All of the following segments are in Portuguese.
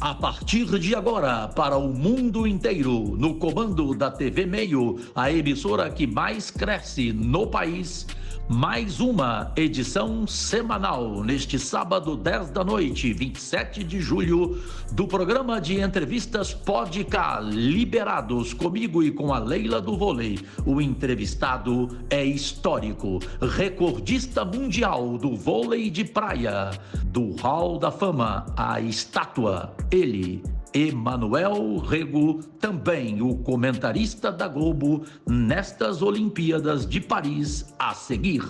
A partir de agora, para o mundo inteiro, no comando da TV Meio, a emissora que mais cresce no país, mais uma edição semanal, neste sábado, 10 da noite, 27 de julho, do programa de entrevistas Pode Cá, Liberados, comigo e com a Leila do Vôlei. O entrevistado é histórico, recordista mundial do vôlei de praia, do Hall da Fama, a estátua, ele, Emanuel Rego, também o comentarista da Globo nestas Olimpíadas de Paris a seguir.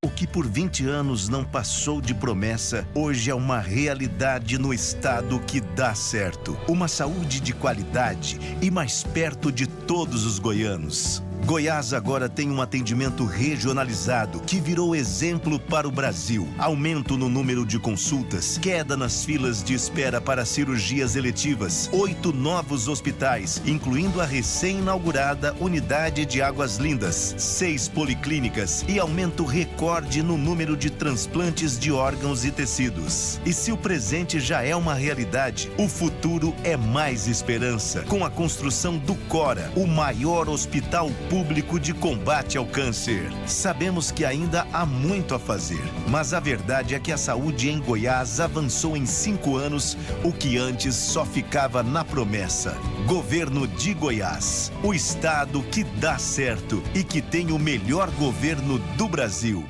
O que por 20 anos não passou de promessa, hoje é uma realidade no estado que dá certo. Uma saúde de qualidade e mais perto de todos os goianos. Goiás agora tem um atendimento regionalizado que virou exemplo para o Brasil. Aumento no número de consultas, queda nas filas de espera para cirurgias eletivas, 8 novos hospitais, incluindo a recém-inaugurada Unidade de Águas Lindas, 6 policlínicas e aumento recorde no número de transplantes de órgãos e tecidos. E se o presente já é uma realidade, o futuro é mais esperança, com a construção do Cora, o maior hospital público de combate ao câncer. Sabemos que ainda há muito a fazer, mas a verdade é que a saúde em Goiás avançou em 5 anos, o que antes só ficava na promessa. Governo de Goiás, o estado que dá certo e que tem o melhor governo do Brasil.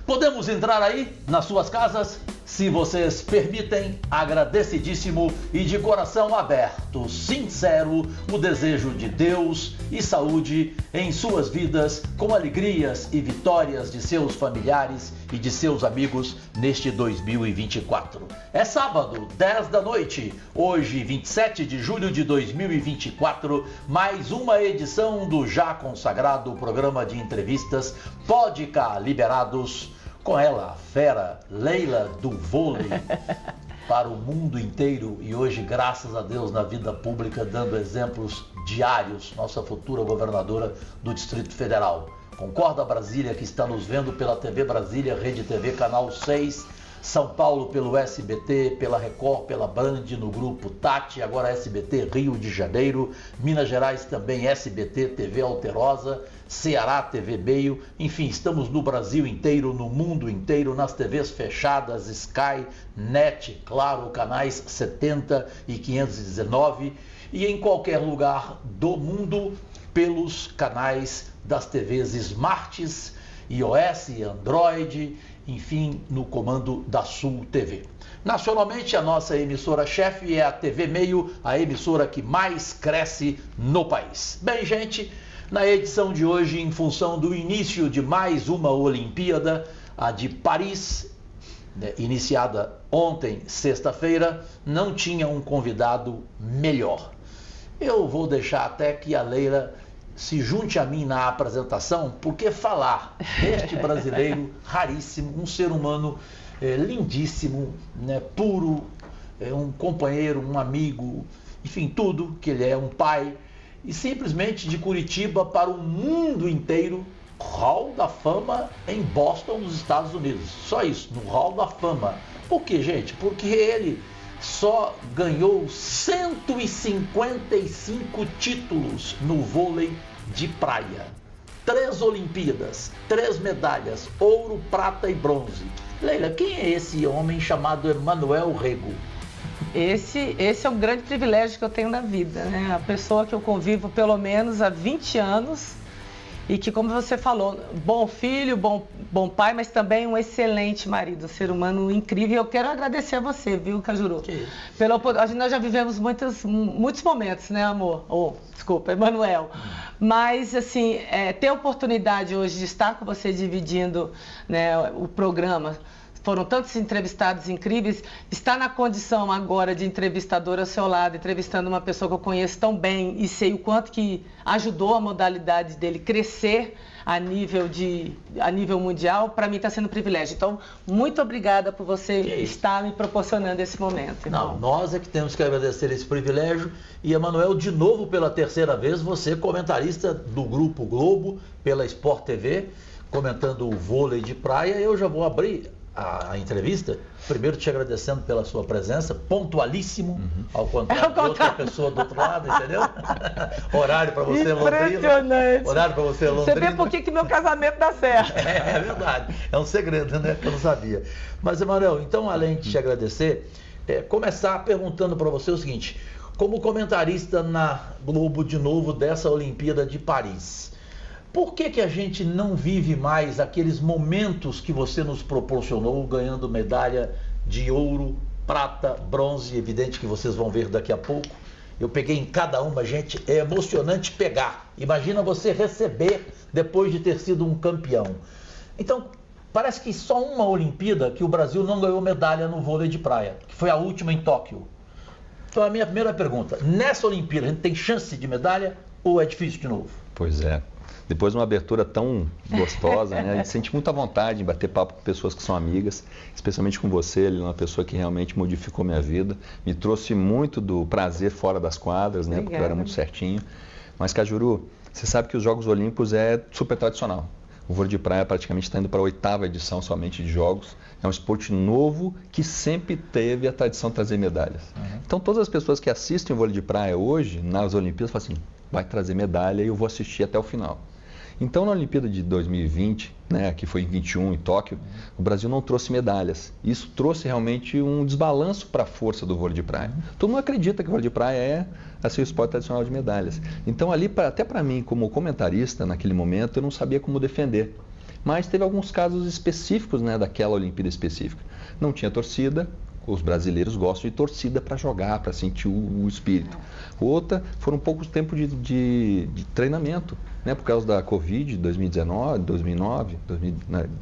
Podemos entrar aí nas suas casas? Se vocês permitem, agradecidíssimo e de coração aberto, sincero, o desejo de Deus e saúde em suas vidas, com alegrias e vitórias de seus familiares e de seus amigos neste 2024. É sábado, 10 da noite, hoje 27 de julho de 2024, mais uma edição do já consagrado programa de entrevistas Pode Cá, Liberados, com ela, a fera Leila do Vôlei, para o mundo inteiro e hoje, graças a Deus, na vida pública, dando exemplos diários, nossa futura governadora do Distrito Federal. Concorda, Brasília, que está nos vendo pela TV Brasília, Rede TV, Canal 6, São Paulo pelo SBT, pela Record, pela Band, no grupo Tati, agora SBT Rio de Janeiro, Minas Gerais também SBT, TV Alterosa, Ceará, TV Meio, enfim, estamos no Brasil inteiro, no mundo inteiro, nas TVs fechadas, Sky, NET, Claro, canais 70 e 519 e em qualquer lugar do mundo pelos canais das TVs Smarts, iOS, Android, enfim, no comando da Sul TV. Nacionalmente, a nossa emissora-chefe é a TV Meio, a emissora que mais cresce no país. Bem, gente, na edição de hoje, em função do início de mais uma Olimpíada, a de Paris, iniciada ontem, sexta-feira, não tinha um convidado melhor. Eu vou deixar até que a Leila se junte a mim na apresentação, porque falar deste brasileiro raríssimo, um ser humano lindíssimo, puro, um companheiro, um amigo, enfim, tudo que ele é, um pai, e simplesmente de Curitiba para o mundo inteiro, Hall da Fama em Boston, nos Estados Unidos. Só isso, no Hall da Fama. Por quê, gente? Porque ele só ganhou 155 títulos no vôlei de praia. 3 Olimpíadas, 3 medalhas, ouro, prata e bronze. Leila, quem é esse homem chamado Emanuel Rego? Esse é um grande privilégio que eu tenho na vida, né? A pessoa que eu convivo pelo menos há 20 anos e que, como você falou, bom filho, bom pai, mas também um excelente marido, um ser humano incrível. Eu quero agradecer a você, viu, Cajuru? Nós já vivemos muitos momentos, né, amor? Desculpa, Emanuel. Mas, assim, ter a oportunidade hoje de estar com você dividindo, né, o programa, foram tantos entrevistados incríveis, estar na condição agora de entrevistadora ao seu lado, entrevistando uma pessoa que eu conheço tão bem e sei o quanto que ajudou a modalidade dele crescer a nível mundial, para mim está sendo um privilégio. Então, muito obrigada por você estar me proporcionando esse momento. Não, nós é que temos que agradecer esse privilégio. E, Emanuel, de novo, pela terceira vez, você comentarista do Grupo Globo, pela Sport TV, comentando o vôlei de praia. Eu já vou abrir a entrevista, primeiro te agradecendo pela sua presença, pontualíssimo, ao contrário de outra pessoa do outro lado, entendeu? Horário para você, Londrina. Impressionante. Horário para você, Londrina. Você vê por que meu casamento dá certo. É verdade, é um segredo, né, que eu não sabia. Mas, Emanuel, então, além de te agradecer, começar perguntando para você o seguinte: como comentarista na Globo de novo dessa Olimpíada de Paris, por que a gente não vive mais aqueles momentos que você nos proporcionou, ganhando medalha de ouro, prata, bronze? Evidente que vocês vão ver daqui a pouco. Eu peguei em cada uma, gente, é emocionante pegar. Imagina você receber depois de ter sido um campeão. Então, parece que só uma Olimpíada que o Brasil não ganhou medalha no vôlei de praia, que foi a última em Tóquio. Então, a minha primeira pergunta: nessa Olimpíada a gente tem chance de medalha ou é difícil de novo? Pois é. Depois de uma abertura tão gostosa, né, a gente sente muita vontade em bater papo com pessoas que são amigas, especialmente com você. Ele é uma pessoa que realmente modificou minha vida, me trouxe muito do prazer fora das quadras, né, porque eu era muito certinho. Mas, Cajuru, você sabe que os Jogos Olímpicos é super tradicional. O vôlei de praia praticamente está indo para a 8ª edição somente de Jogos. É um esporte novo que sempre teve a tradição de trazer medalhas. Então, todas as pessoas que assistem o vôlei de praia hoje, nas Olimpíadas, falam assim: vai trazer medalha e eu vou assistir até o final. Então, na Olimpíada de 2020, né, que foi em 21 em Tóquio, o Brasil não trouxe medalhas. Isso trouxe realmente um desbalanço para a força do vôlei de praia. Todo mundo acredita que o vôlei de praia é assim, o esporte tradicional de medalhas. Então, ali, até para mim, como comentarista, naquele momento, eu não sabia como defender. Mas teve alguns casos específicos, né, daquela Olimpíada específica. Não tinha torcida. Os brasileiros gostam de torcida para jogar, para sentir o espírito. Outra, foram poucos tempos de treinamento, né? Por causa da Covid, 2019,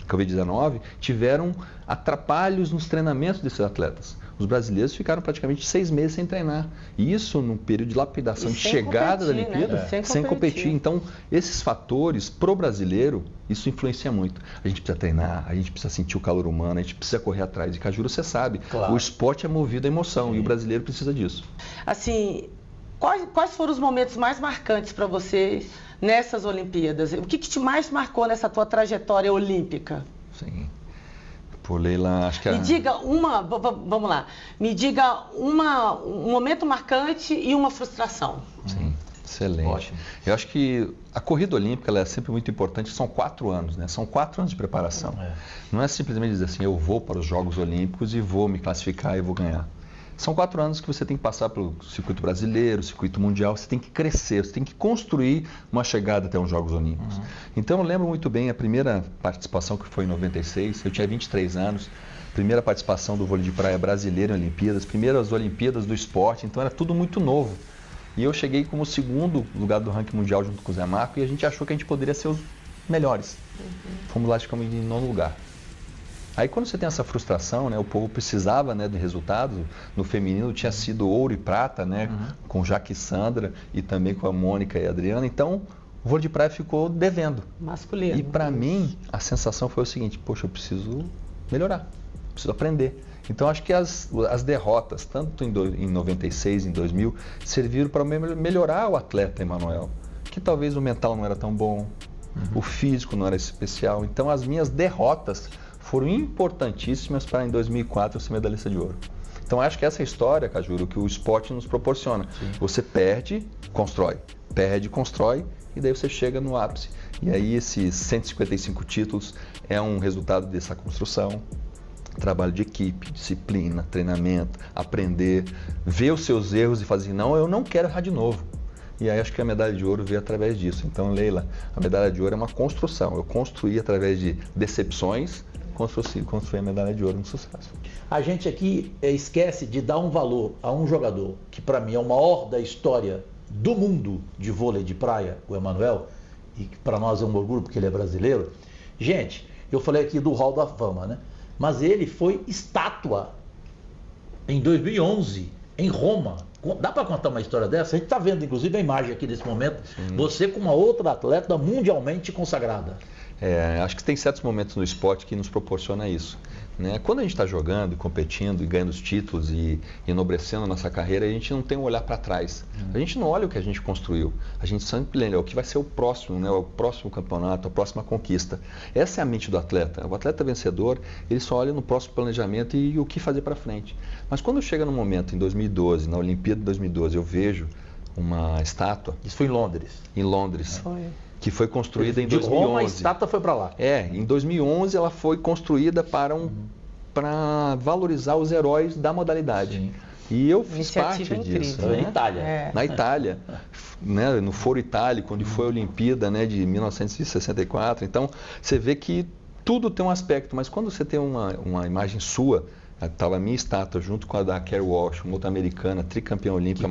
Covid-19, tiveram atrapalhos nos treinamentos desses atletas. Os brasileiros ficaram praticamente 6 meses sem treinar. E isso num período de lapidação, de chegada da Olimpíada, né? Sem competir. Então, esses fatores, pro brasileiro, isso influencia muito. A gente precisa treinar, a gente precisa sentir o calor humano, a gente precisa correr atrás. E Cajuru, você sabe, claro, o esporte é movido à emoção. Sim. E o brasileiro precisa disso. Assim, quais foram os momentos mais marcantes para você nessas Olimpíadas? O que mais marcou nessa tua trajetória olímpica? Sim. Pô, Leila, acho que Me diga vamos lá, me diga um momento marcante e uma frustração. Sim, excelente. Ótimo. Eu acho que a corrida olímpica ela é sempre muito importante, são 4 anos, né? São 4 anos de preparação. Não é simplesmente dizer assim, eu vou para os Jogos Olímpicos e vou me classificar e vou ganhar. São 4 anos que você tem que passar pelo circuito brasileiro, circuito mundial, você tem que crescer, você tem que construir uma chegada até os Jogos Olímpicos. Então eu lembro muito bem a primeira participação, que foi em 96, eu tinha 23 anos, primeira participação do vôlei de praia brasileiro em Olimpíadas, primeiras Olimpíadas do esporte, então era tudo muito novo. E eu cheguei como 2º lugar do ranking mundial junto com o Zé Marco e a gente achou que a gente poderia ser os melhores. Fomos lá, ficamos em 9º lugar. Aí quando você tem essa frustração, né, o povo precisava, né, de resultados. No feminino tinha sido ouro e prata, né, com Jaque e Sandra e também com a Mônica e a Adriana. Então o vôlei de praia ficou devendo. Masculino. E para mim a sensação foi o seguinte: poxa, eu preciso melhorar, preciso aprender. Então acho que as derrotas, tanto em 96, em 2000, serviram para melhorar o atleta Emanuel, que talvez o mental não era tão bom, o físico não era especial. Então as minhas derrotas foram importantíssimas para em 2004 eu ser medalhista de ouro. Então acho que essa é a história, Cajuru, que o esporte nos proporciona. Sim. Você perde, constrói, e daí você chega no ápice. E aí esses 155 títulos é um resultado dessa construção. Trabalho de equipe, disciplina, treinamento, aprender, ver os seus erros e fazer assim, não, eu não quero errar de novo. E aí acho que a medalha de ouro veio através disso. Então, Leila, a medalha de ouro é uma construção. Eu construí através de decepções, construir a medalha de ouro no sucesso. A gente aqui esquece de dar um valor a um jogador que para mim é o maior da história do mundo de vôlei de praia, o Emanuel, e que para nós é um orgulho porque ele é brasileiro. Gente, eu falei aqui do Hall da Fama, né? Mas ele foi estátua em 2011 em Roma, Dá para contar uma história dessa? A gente está vendo, inclusive, a imagem aqui nesse momento, você com uma outra atleta mundialmente consagrada. Acho que tem certos momentos no esporte que nos proporciona isso. Né? Quando a gente está jogando, competindo e ganhando os títulos e enobrecendo a nossa carreira, a gente não tem um olhar para trás. A gente não olha o que a gente construiu. A gente sempre lembra o que vai ser o próximo, né? O próximo campeonato, a próxima conquista. Essa é a mente do atleta. O atleta vencedor, ele só olha no próximo planejamento e o que fazer para frente. Mas quando chega no momento, em 2012, na Olimpíada de 2012, eu vejo uma estátua. Isso foi em Londres. Em Londres. Foi. Que foi construída em de 2011. Roma, a estátua foi para lá. Em 2011 ela foi construída para valorizar os heróis da modalidade. Sim. E eu fiz Iniciativa parte incrível, disso. Na Né? Itália. Na Itália, né? No Foro Itálico, onde foi a Olimpíada, né? De 1964. Então, você vê que tudo tem um aspecto, mas quando você tem uma imagem sua, estava a minha estátua junto com a da Kerry Walsh, uma outra americana, tricampeã olímpica,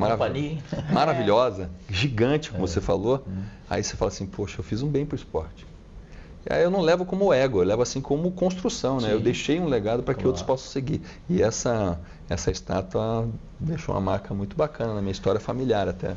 maravilhosa, gigante, como você falou. Aí você fala assim, poxa, eu fiz um bem para o esporte. E aí eu não levo como ego, eu levo assim como construção, né? Sim. Eu deixei um legado para que outros possam seguir. E essa estátua deixou uma marca muito bacana na minha história familiar até.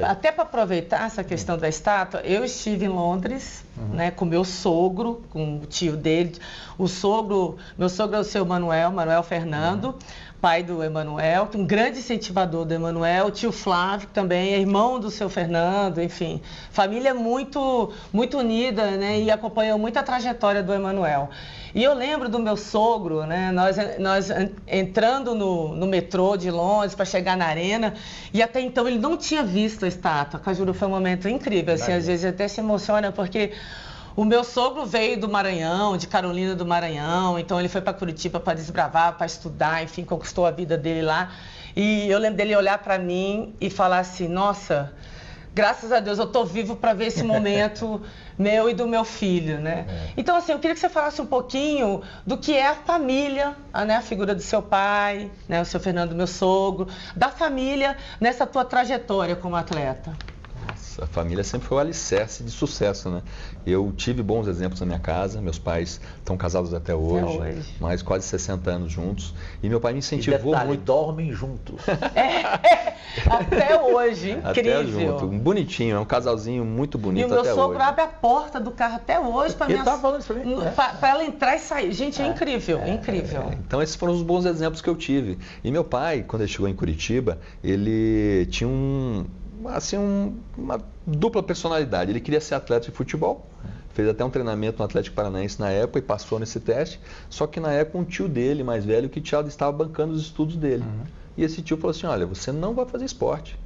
Até para aproveitar essa questão da estátua, eu estive em Londres, né, com meu sogro, com o tio dele. Meu sogro é o seu Manuel Fernando, pai do Emanuel, um grande incentivador do Emanuel, o tio Flávio também, é irmão do seu Fernando, enfim, família muito, muito unida, né, e acompanhou muito a trajetória do Emanuel. E eu lembro do meu sogro, né, nós entrando no metrô de Londres para chegar na arena, e até então ele não tinha visto a estátua. Cajuru, foi um momento incrível, assim, às vezes até se emociona, porque o meu sogro veio do Maranhão, de Carolina do Maranhão, então ele foi para Curitiba para desbravar, para estudar, enfim, conquistou a vida dele lá. E eu lembro dele olhar para mim e falar assim, nossa, graças a Deus eu estou vivo para ver esse momento meu e do meu filho, né? Então, assim, eu queria que você falasse um pouquinho do que é a família, né? A figura do seu pai, né? O seu Fernando, meu sogro, da família nessa tua trajetória como atleta. A família sempre foi o alicerce de sucesso, né? Eu tive bons exemplos na minha casa, meus pais estão casados até hoje, mais quase 60 anos juntos, e meu pai me incentivou muito. Dormem juntos. Até hoje, incrível. Até junto, bonitinho, é um casalzinho muito bonito até hoje. E o meu sogro abre a porta do carro até hoje para ela entrar e sair. Gente, é incrível, incrível. Então esses foram os bons exemplos que eu tive. E meu pai, quando ele chegou em Curitiba, ele tinha uma dupla personalidade. Ele queria ser atleta de futebol, fez até um treinamento no Atlético Paranaense na época e passou nesse teste, só que na época um tio dele, mais velho, que estava bancando os estudos dele. E esse tio falou assim, olha, você não vai fazer esporte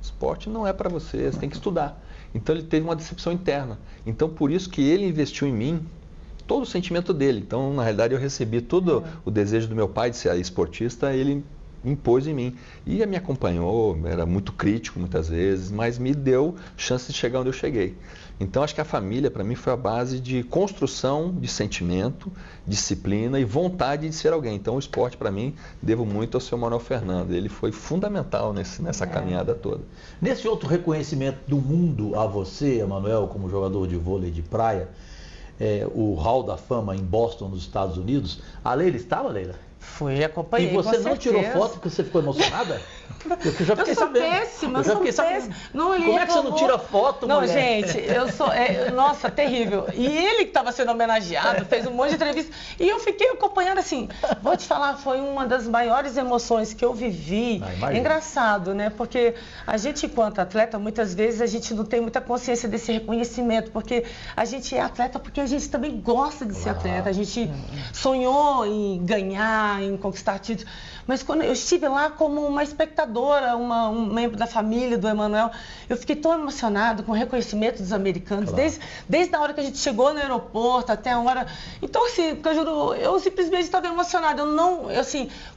não é para você tem que estudar. Então ele teve uma decepção interna. Então por isso que ele investiu em mim, todo o sentimento dele. Então na realidade eu recebi todo o desejo do meu pai de ser esportista, ele impôs em mim. E me acompanhou, era muito crítico muitas vezes, mas me deu chance de chegar onde eu cheguei. Então acho que a família para mim foi a base de construção de sentimento, disciplina e vontade de ser alguém. Então o esporte para mim devo muito ao seu Manuel Fernando. Ele foi fundamental nessa caminhada toda. Nesse outro reconhecimento do mundo a você, Emanuel, como jogador de vôlei de praia, o Hall da Fama em Boston, nos Estados Unidos, a Leila estava, Leila? Fui, acompanhei. E você não tirou foto porque você ficou emocionada? Eu já fiquei sabendo. Eu sou péssima. Como é que você não tira foto, Não, mulher? gente, eu sou... nossa, terrível. E ele que estava sendo homenageado, fez um monte de entrevista. E eu fiquei acompanhando assim. Vou te falar, foi uma das maiores emoções que eu vivi. É engraçado, né? Porque a gente, enquanto atleta, muitas vezes a gente não tem muita consciência desse reconhecimento. Porque a gente é atleta porque a gente também gosta de ser atleta. A gente sonhou em ganhar, em conquistar títulos. Mas quando eu estive lá como uma espectadora, um membro da família do Emanuel, eu fiquei tão emocionado com o reconhecimento dos americanos, desde a hora que a gente chegou no aeroporto até a hora. Então, assim, Cajuru, eu simplesmente estava emocionada.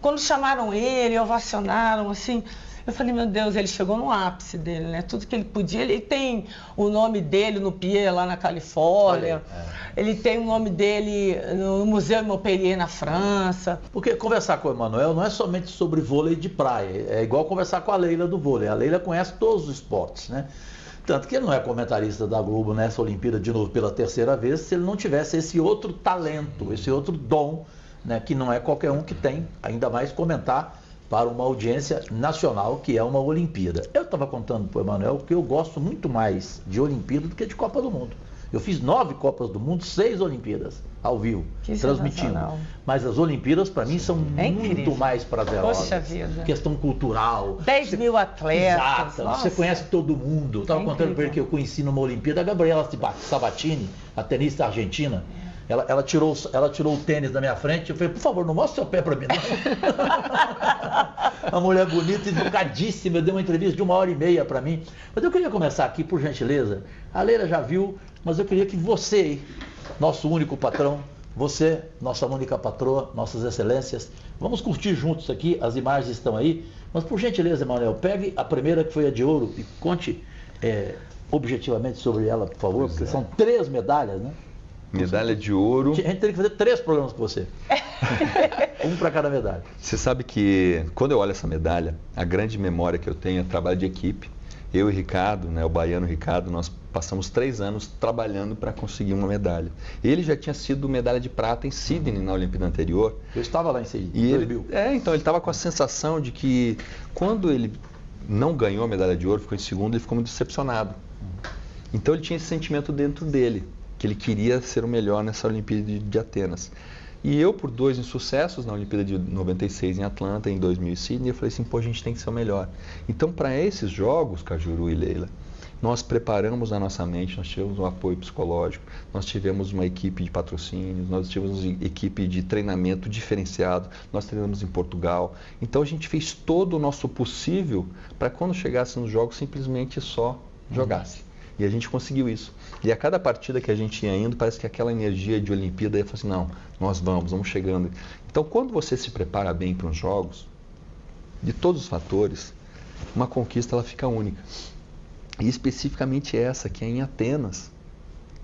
Quando chamaram ele, ovacionaram, assim. Eu falei, meu Deus, ele chegou no ápice dele, né? Tudo que ele podia. Ele tem o nome dele no Pier, lá na Califórnia. Ele tem o nome dele no Museu Montpellier, na França. Porque conversar com o Emanuel não é somente sobre vôlei de praia. É igual conversar com a Leila do vôlei. A Leila conhece todos os esportes, né? Tanto que ele não é comentarista da Globo nessa Olimpíada de novo pela terceira vez, se ele não tivesse esse outro talento, esse outro dom, né? Que não é qualquer um que tem, ainda mais comentar para uma audiência nacional, que é uma Olimpíada. Eu estava contando para o Emanuel que eu gosto muito mais de Olimpíada do que de Copa do Mundo. Eu fiz 9 Copas do Mundo, 6 Olimpíadas, ao vivo, transmitindo. Mas as Olimpíadas, para mim, são muito mais prazerosas. Poxa vida. Questão cultural. 10 mil atletas. Exato. Você conhece todo mundo. Eu estava contando para ele que eu conheci numa Olimpíada a Gabriela Sabatini, a tenista argentina. Ela tirou o tênis da minha frente. Eu falei, por favor, não mostre seu pé para mim, não. Uma mulher bonita, educadíssima. Deu uma entrevista de 1h30 para mim. Mas eu queria começar aqui, por gentileza. A Leila já viu, mas eu queria que você, nosso único patrão, você, nossa única patroa, nossas excelências, vamos curtir juntos aqui. As imagens estão aí. Mas, por gentileza, Emanuel, pegue a primeira, que foi a de ouro, e conte objetivamente sobre ela, por favor, porque são 3 medalhas, né? Medalha de ouro. A gente teria que fazer 3 programas com você. Um para cada medalha. Você sabe que, quando eu olho essa medalha, a grande memória que eu tenho é trabalho de equipe. Eu e Ricardo, o baiano Ricardo, nós passamos 3 anos trabalhando para conseguir uma medalha. Ele já tinha sido medalha de prata em Sydney, na Olimpíada anterior. Eu estava lá em Sydney, em 2000. Então ele estava com a sensação de que, quando ele não ganhou a medalha de ouro, ficou em segundo, ele ficou muito decepcionado. Então ele tinha esse sentimento dentro dele, que ele queria ser o melhor nessa Olimpíada de Atenas. E eu, por 2 insucessos, na Olimpíada de 96 em Atlanta, em 2000 em Sydney, eu falei assim, a gente tem que ser o melhor. Então, para esses jogos, Cajuru e Leila, nós preparamos a nossa mente, nós tivemos um apoio psicológico, nós tivemos uma equipe de patrocínios, nós tivemos uma equipe de treinamento diferenciado, nós treinamos em Portugal. Então, a gente fez todo o nosso possível para, quando chegasse nos jogos, simplesmente só jogasse. E a gente conseguiu isso. E a cada partida que a gente ia indo, parece que aquela energia de Olimpíada ia falar assim, não, nós vamos chegando. Então, quando você se prepara bem para os jogos, de todos os fatores, uma conquista ela fica única. E especificamente essa, que é em Atenas,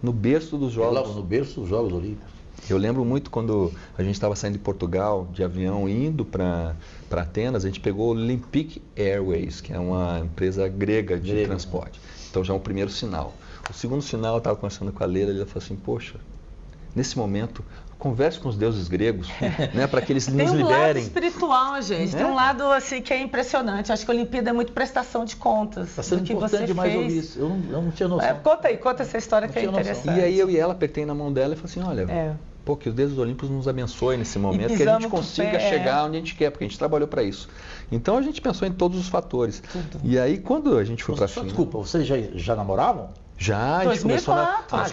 no berço dos Jogos. No berço dos Jogos Olímpicos. Eu lembro muito quando a gente estava saindo de Portugal, de avião, indo para Atenas, a gente pegou o Olympic Airways, que é uma empresa grega de transporte. Então já é o primeiro sinal. O segundo sinal, eu estava conversando com a Leila, ela falou assim, poxa, nesse momento, converse com os deuses gregos, né, para que eles nos liberem. Tem um lado espiritual, gente. Tem um lado assim que é impressionante. Acho que a Olimpíada é muito prestação de contas. Está sendo importante demais ouvir isso. Eu não tinha noção. Conta essa história que é interessante. E aí eu e ela apertei na mão dela e falei assim, olha, que os deuses olímpicos nos abençoem nesse momento, que a gente consiga chegar onde a gente quer, porque a gente trabalhou para isso. Então a gente pensou em todos os fatores. Tudo. E aí quando a gente foi para a China... Desculpa, vocês já namoravam? Já, a gente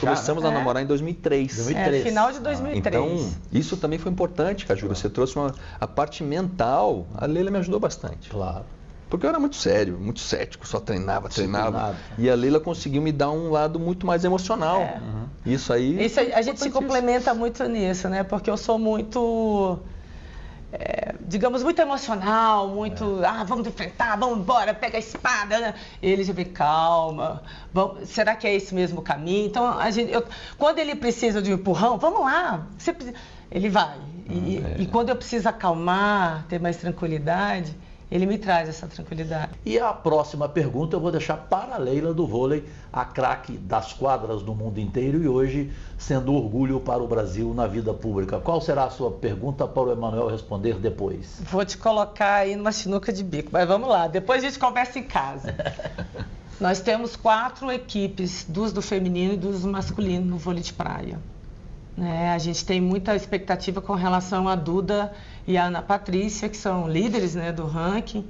começamos a namorar em 2003. Final de 2003. Então, isso também foi importante, Cajuru. Você trouxe a parte mental, a Leila me ajudou bastante. Claro. Porque eu era muito sério, muito cético, só treinava. E a Leila conseguiu me dar um lado muito mais emocional. Isso aí... A gente se complementa muito nisso, né? Porque eu sou muito... digamos, muito emocional, muito, vamos enfrentar, vamos embora, pega a espada, né? Ele já vê, calma, será que é esse mesmo caminho? Então, quando ele precisa de um empurrão, vamos lá, ele vai. E quando eu preciso acalmar, ter mais tranquilidade, ele me traz essa tranquilidade. E a próxima pergunta eu vou deixar para a Leila do vôlei, a craque das quadras do mundo inteiro e hoje sendo orgulho para o Brasil na vida pública. Qual será a sua pergunta para o Emanuel responder depois? Vou te colocar aí numa sinuca de bico, mas vamos lá, depois a gente conversa em casa. Nós temos 4 equipes, 2 do feminino e 2 do masculino no vôlei de praia. A gente tem muita expectativa com relação a Duda e a Ana Patrícia, que são líderes, né, do ranking,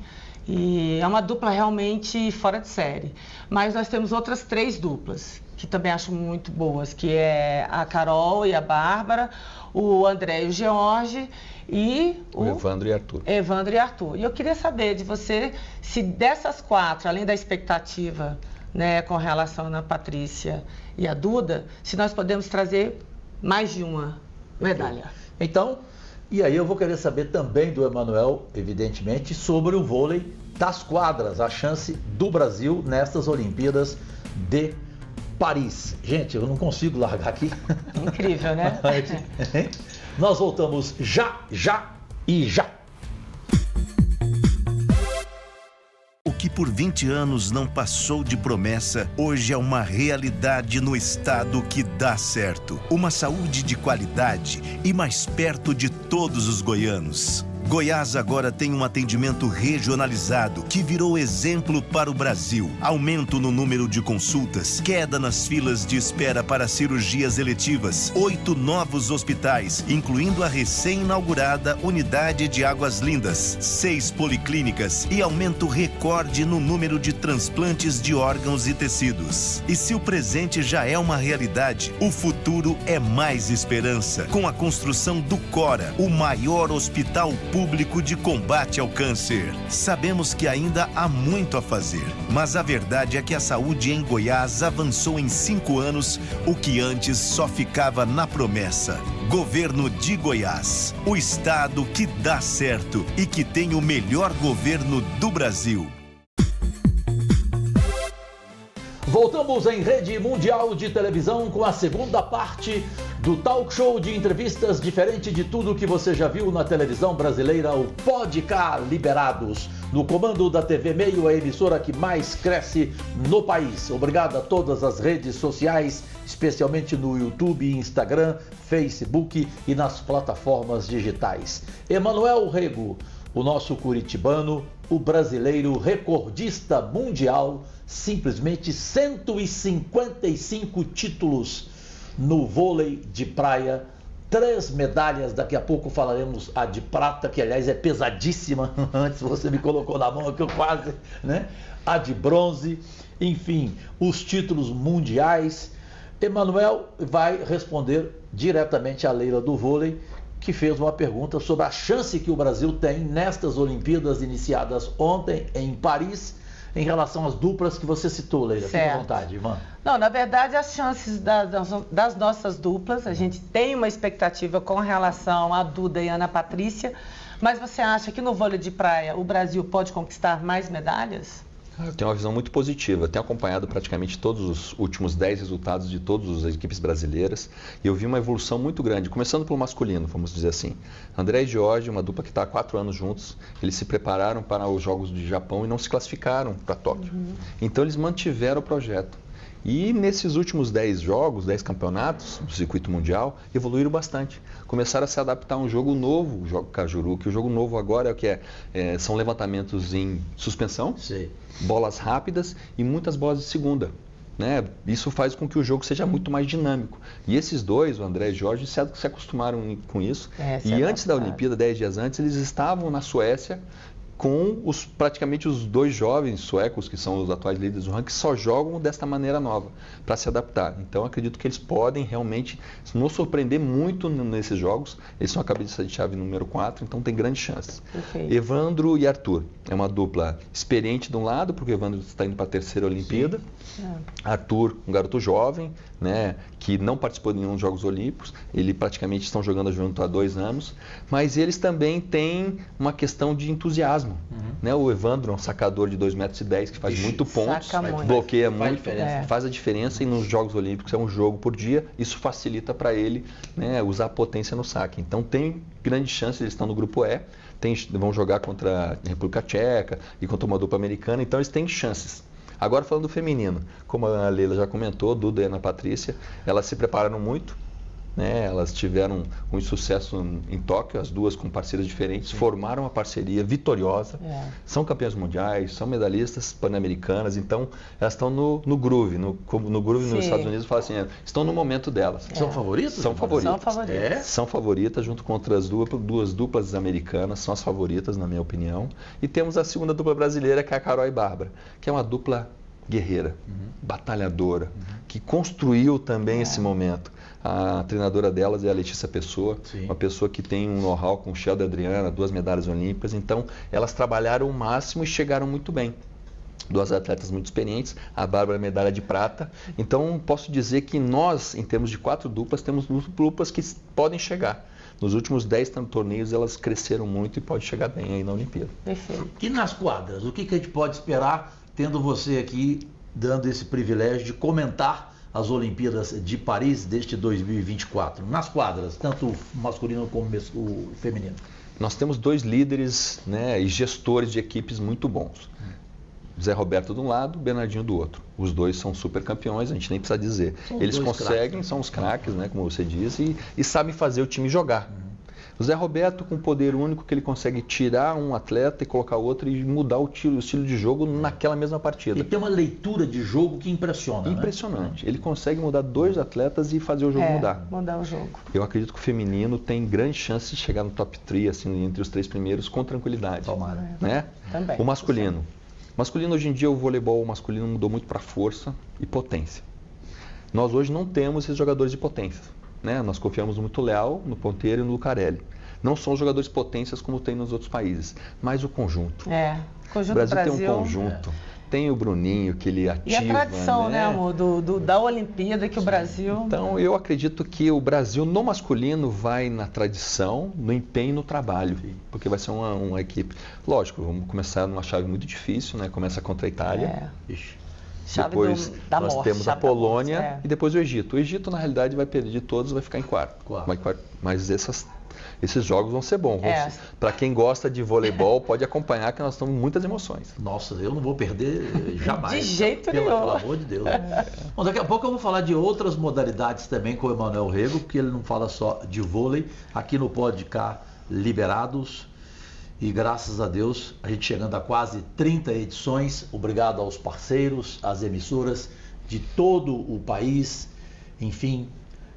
e é uma dupla realmente fora de série. Mas nós temos outras 3 duplas, que também acho muito boas, que é a Carol e a Bárbara, o André e o George e o Evandro e Arthur. Evandro e Arthur. E eu queria saber de você, se dessas 4, além da expectativa, né, com relação a Ana Patrícia e a Duda, se nós podemos trazer mais de uma medalha. Então, e aí eu vou querer saber também do Emanuel, evidentemente, sobre o vôlei das quadras, a chance do Brasil nessas Olimpíadas de Paris. Gente, eu não consigo largar aqui. Incrível, né? Nós voltamos já. O que por 20 anos não passou de promessa, hoje é uma realidade no estado que dá certo. Uma saúde de qualidade e mais perto de todos os goianos. Goiás agora tem um atendimento regionalizado que virou exemplo para o Brasil. Aumento no número de consultas, queda nas filas de espera para cirurgias eletivas, 8 novos hospitais, incluindo a recém-inaugurada Unidade de Águas Lindas, 6 policlínicas e aumento recorde no número de transplantes de órgãos e tecidos. E se o presente já é uma realidade, o futuro é mais esperança, com a construção do Cora, o maior hospital público de combate ao câncer. Sabemos que ainda há muito a fazer, mas a verdade é que a saúde em Goiás avançou em 5 anos, o que antes só ficava na promessa. Governo de Goiás, o estado que dá certo e que tem o melhor governo do Brasil. Voltamos em rede mundial de televisão com a segunda parte do talk show de entrevistas diferente de tudo que você já viu na televisão brasileira, o Pode Cá Liberados. No comando da TV Meio, a emissora que mais cresce no país. Obrigado a todas as redes sociais, especialmente no YouTube, Instagram, Facebook e nas plataformas digitais. Emanuel Rego, o nosso curitibano, o brasileiro recordista mundial, simplesmente 155 títulos no vôlei de praia, 3 medalhas, daqui a pouco falaremos a de prata, que aliás é pesadíssima, antes você me colocou na mão aqui, eu quase, né? A de bronze, enfim, os títulos mundiais. Emanuel vai responder diretamente a Leila do vôlei, que fez uma pergunta sobre a chance que o Brasil tem nestas Olimpíadas iniciadas ontem em Paris, em relação às duplas que você citou, Leila. Fique à vontade, Ivan. Não, na verdade, as chances das nossas duplas, a gente tem uma expectativa com relação a Duda e Ana Patrícia, mas você acha que no vôlei de praia o Brasil pode conquistar mais medalhas? Eu tenho uma visão muito positiva. Tenho acompanhado praticamente todos os últimos 10 resultados de todas as equipes brasileiras e eu vi uma evolução muito grande, começando pelo masculino, vamos dizer assim. André e Jorge, uma dupla que está há 4 anos juntos, eles se prepararam para os Jogos do Japão e não se classificaram para Tóquio. Então eles mantiveram o projeto. E nesses últimos 10 jogos, 10 campeonatos do circuito mundial, evoluíram bastante. Começaram a se adaptar a um jogo novo, o jogo Cajuru, que o jogo novo agora é o que são levantamentos em suspensão, sim, bolas rápidas e muitas bolas de segunda. Né? Isso faz com que o jogo seja muito mais dinâmico. E esses dois, o André e o Jorge, se acostumaram com isso. E antes da Olimpíada, 10 dias antes, eles estavam na Suécia com praticamente os 2 jovens suecos, que são os atuais líderes do ranking, que só jogam desta maneira nova, para se adaptar. Então, acredito que eles podem realmente nos surpreender muito nesses jogos. Eles são a cabeça de chave número 4, então tem grandes chances. Perfeito. Evandro e Arthur. É uma dupla experiente de um lado, porque o Evandro está indo para a 3ª Olimpíada. Arthur, um garoto jovem, né, que não participou de nenhum dos Jogos Olímpicos. Eles praticamente estão jogando junto há 2 anos. Mas eles também têm uma questão de entusiasmo. Né? O Evandro é um sacador de 2,10 metros, que faz muito pontos, bloqueia muito, faz a diferença, e nos Jogos Olímpicos é um jogo por dia, isso facilita para ele, né, usar a potência no saque. Então tem grande chance, eles estão no grupo E, vão jogar contra a República Tcheca e contra uma dupla americana, então eles têm chances. Agora falando do feminino, como a Leila já comentou, Duda e Ana Patrícia, elas se prepararam muito. Né, elas tiveram um sucesso em Tóquio, as duas com parceiras diferentes, formaram uma parceria vitoriosa, são campeãs mundiais, são medalhistas pan-americanas, então elas estão no groove, no groove nos Estados Unidos, fala assim, estão no momento delas. São favoritas? São favoritas. São favoritas, junto com outras duas duplas americanas, são as favoritas, na minha opinião. E temos a segunda dupla brasileira, que é a Carol e Bárbara, que é uma dupla guerreira, batalhadora, que construiu também esse momento. A treinadora delas é a Letícia Pessoa, uma pessoa que tem um know-how com o Sheldon e Adriana, 2 medalhas olímpicas, então elas trabalharam o máximo e chegaram muito bem. 2 atletas muito experientes, a Bárbara medalha de prata, então posso dizer que nós, em termos de 4 duplas, temos duplas que podem chegar. Nos últimos 10 torneios elas cresceram muito e podem chegar bem aí na Olimpíada. Perfeito. E nas quadras, o que a gente pode esperar, tendo você aqui dando esse privilégio de comentar as Olimpíadas de Paris deste 2024, nas quadras, tanto o masculino como o feminino? Nós temos 2 líderes, né, e gestores de equipes muito bons. Zé Roberto de um lado, Bernardinho do outro. Os 2 são super campeões, a gente nem precisa dizer. Eles conseguem, são os craques, né, como você disse, e sabem fazer o time jogar. O Zé Roberto com um poder único que ele consegue tirar um atleta e colocar outro e mudar o estilo de jogo naquela mesma partida. Ele tem uma leitura de jogo que impressiona, Impressionante. né? Ele consegue mudar 2 atletas e fazer o jogo mudar. Mudar o jogo. Eu acredito que o feminino tem grande chance de chegar no top 3, assim, entre os 3 primeiros, com tranquilidade. Tomara. Né? Também. O masculino. Masculino, hoje em dia, o voleibol masculino mudou muito para força e potência. Nós hoje não temos esses jogadores de potência. Né? Nós confiamos no Muito Leal, no Ponteiro e no Lucarelli. Não são jogadores potências como tem nos outros países, mas o conjunto. O conjunto O Brasil Brasil tem um conjunto. Tem o Bruninho, que ele ativa. E a tradição, né, amor, da Olimpíada que o Brasil... Então, eu acredito que o Brasil, no masculino, vai na tradição, no empenho e no trabalho. Porque vai ser uma equipe... Lógico, vamos começar numa chave muito difícil, né? Começa contra a Itália. Chave depois da nós morte, temos a Polônia morte, e depois o Egito. O Egito, na realidade, vai perder de todos, vai ficar em quarto. Mas esses jogos vão ser bons. Para quem gosta de voleibol, pode acompanhar que nós estamos muitas emoções. Nossa, eu não vou perder jamais. De jeito nenhum. Pelo amor de Deus. Bom, daqui a pouco eu vou falar de outras modalidades também com o Emanuel Rego, porque ele não fala só de vôlei. Aqui no Pode Cá Liberados. E graças a Deus, a gente chegando a quase 30 edições. Obrigado aos parceiros, às emissoras de todo o país, enfim,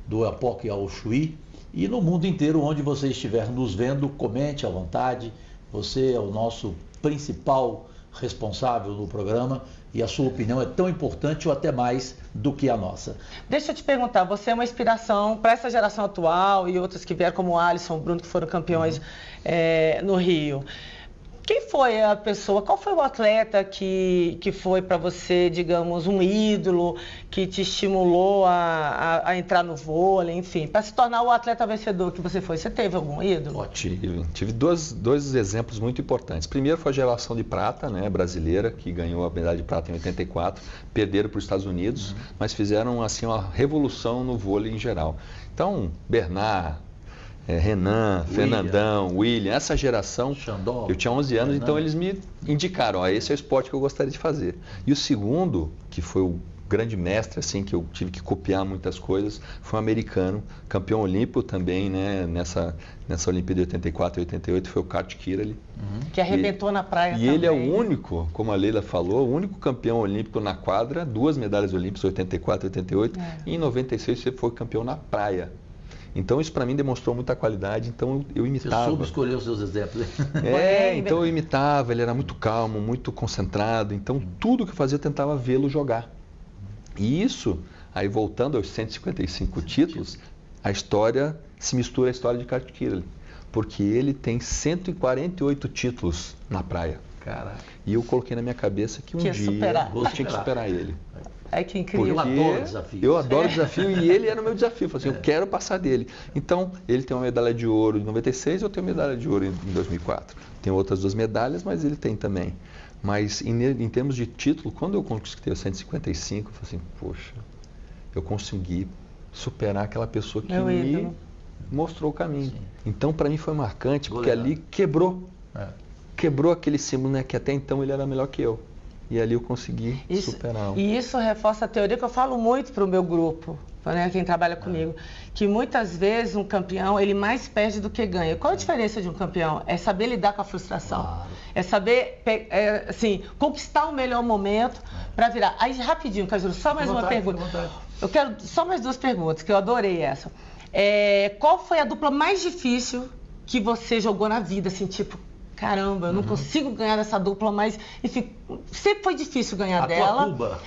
do Oiapoque ao Chuí. E no mundo inteiro, onde você estiver nos vendo, comente à vontade. Você é o nosso principal responsável no programa e a sua opinião é tão importante ou até mais do que a nossa. Deixa eu te perguntar, você é uma inspiração para essa geração atual e outras que vieram, como o Alisson, o Bruno, que foram campeões no Rio. Quem foi a pessoa, qual foi o atleta que foi para você, digamos, um ídolo, que te estimulou a entrar no vôlei, enfim, para se tornar o atleta vencedor que você foi? Você teve algum ídolo? Tive dois exemplos muito importantes. Primeiro foi a geração de prata, né, brasileira, que ganhou a medalha de prata em 84, perderam para os Estados Unidos, mas fizeram assim uma revolução no vôlei em geral. Então, Bernard, Renan, Fernandão, William, essa geração, Xandó, eu tinha 11 anos, então eles me indicaram, esse é o esporte que eu gostaria de fazer. E o segundo, que foi o grande mestre, assim, que eu tive que copiar muitas coisas, foi um americano, campeão olímpico também, né, nessa Olimpíada de 84 e 88, foi o Kurt Kirali. Que arrebentou na praia também. E ele é o único, como a Leila falou, o único campeão olímpico na quadra, 2 medalhas olímpicas, 84 e 88, e em 96 ele foi campeão na praia. Então isso para mim demonstrou muita qualidade, então eu imitava. Você soube escolher os seus exemplos. Então eu imitava, ele era muito calmo, muito concentrado, então tudo que eu fazia eu tentava vê-lo jogar. E isso, aí voltando aos 155 títulos, a história se mistura à história de Kurt Kirali, porque ele tem 148 títulos na praia. Caraca. E eu coloquei na minha cabeça que um dia eu tinha que superar ele. Que incrível. Eu adoro desafio. Eu adoro desafio e ele era o meu desafio. Eu falei assim, eu quero passar dele. Então, ele tem uma medalha de ouro em 96, eu tenho medalha de ouro em 2004. Tem outras 2 medalhas, mas ele tem também. Mas em termos de título, quando eu conquistei o 155, eu falei assim, poxa, eu consegui superar aquela pessoa que me mostrou o caminho. Sim. Então, para mim foi marcante, porque ali quebrou. Quebrou aquele símbolo, né, que até então ele era melhor que eu. E ali eu consegui superar. E isso reforça a teoria que eu falo muito para o meu grupo, né, quem trabalha comigo, que muitas vezes um campeão, ele mais perde do que ganha. Qual a diferença de um campeão? É saber lidar com a frustração. Claro. É saber, assim, conquistar o melhor momento para virar. Aí, rapidinho, Cajuru, só mais uma pergunta. Eu quero só mais 2 perguntas, que eu adorei essa. Qual foi a dupla mais difícil que você jogou na vida, assim, tipo, caramba, eu não consigo ganhar dessa dupla, mas, enfim, sempre foi difícil ganhar dela. A tua Cuba.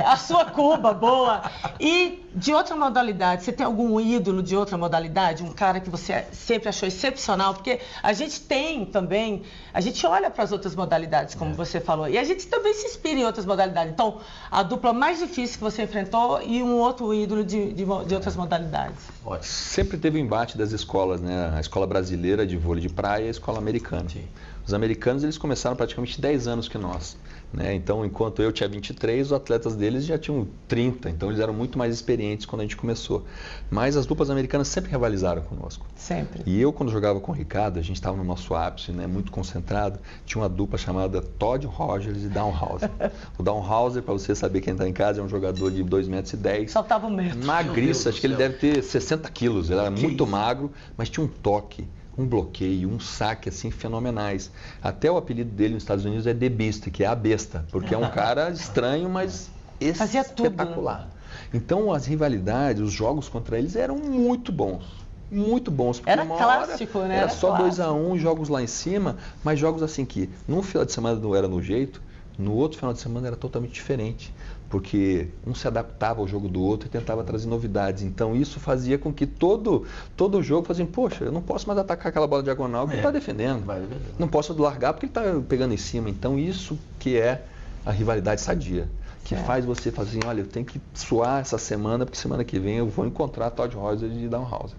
A sua Cuba, boa. E de outra modalidade, você tem algum ídolo de outra modalidade? Um cara que você sempre achou excepcional? Porque a gente tem também, a gente olha para as outras modalidades, como você falou, e a gente também se inspira em outras modalidades. Então, a dupla mais difícil que você enfrentou e um outro ídolo de outras modalidades. Ótimo. Sempre teve o embate das escolas, né? A escola brasileira de vôlei de praia e a escola americana. Sim. Os americanos, eles começaram praticamente 10 anos que nós, né? Então, enquanto eu tinha 23, os atletas deles já tinham 30, então eles eram muito mais experientes quando a gente começou. Mas as duplas americanas sempre rivalizaram conosco. Sempre. E eu, quando jogava com o Ricardo, a gente estava no nosso ápice, né, muito concentrado, tinha uma dupla chamada Todd Rogers e Downhauser. O Downhauser, para você saber quem está em casa, é um jogador de 2,10 metros. Saltava 1 metro. Magriço, acho que ele deve ter 60 quilos, ele era muito magro, mas tinha um toque. um bloqueio, um saque assim fenomenais. Até o apelido dele nos Estados Unidos é The Beast, que é a besta, porque é um cara estranho, mas espetacular. Então as rivalidades, os jogos contra eles eram muito bons. Muito bons. Era clássico, né? Era só 2-1, jogos lá em cima, mas jogos assim que num final de semana não era no jeito, no outro final de semana era totalmente diferente. Porque um se adaptava ao jogo do outro e tentava trazer novidades. Então isso fazia com que todo jogo fazia, poxa, eu não posso mais atacar aquela bola diagonal que ele está defendendo. Não posso largar porque ele está pegando em cima. Então isso que é a rivalidade sadia. Que faz você fazer assim, olha, eu tenho que suar essa semana, porque semana que vem eu vou encontrar Todd Rosser de Downhouse.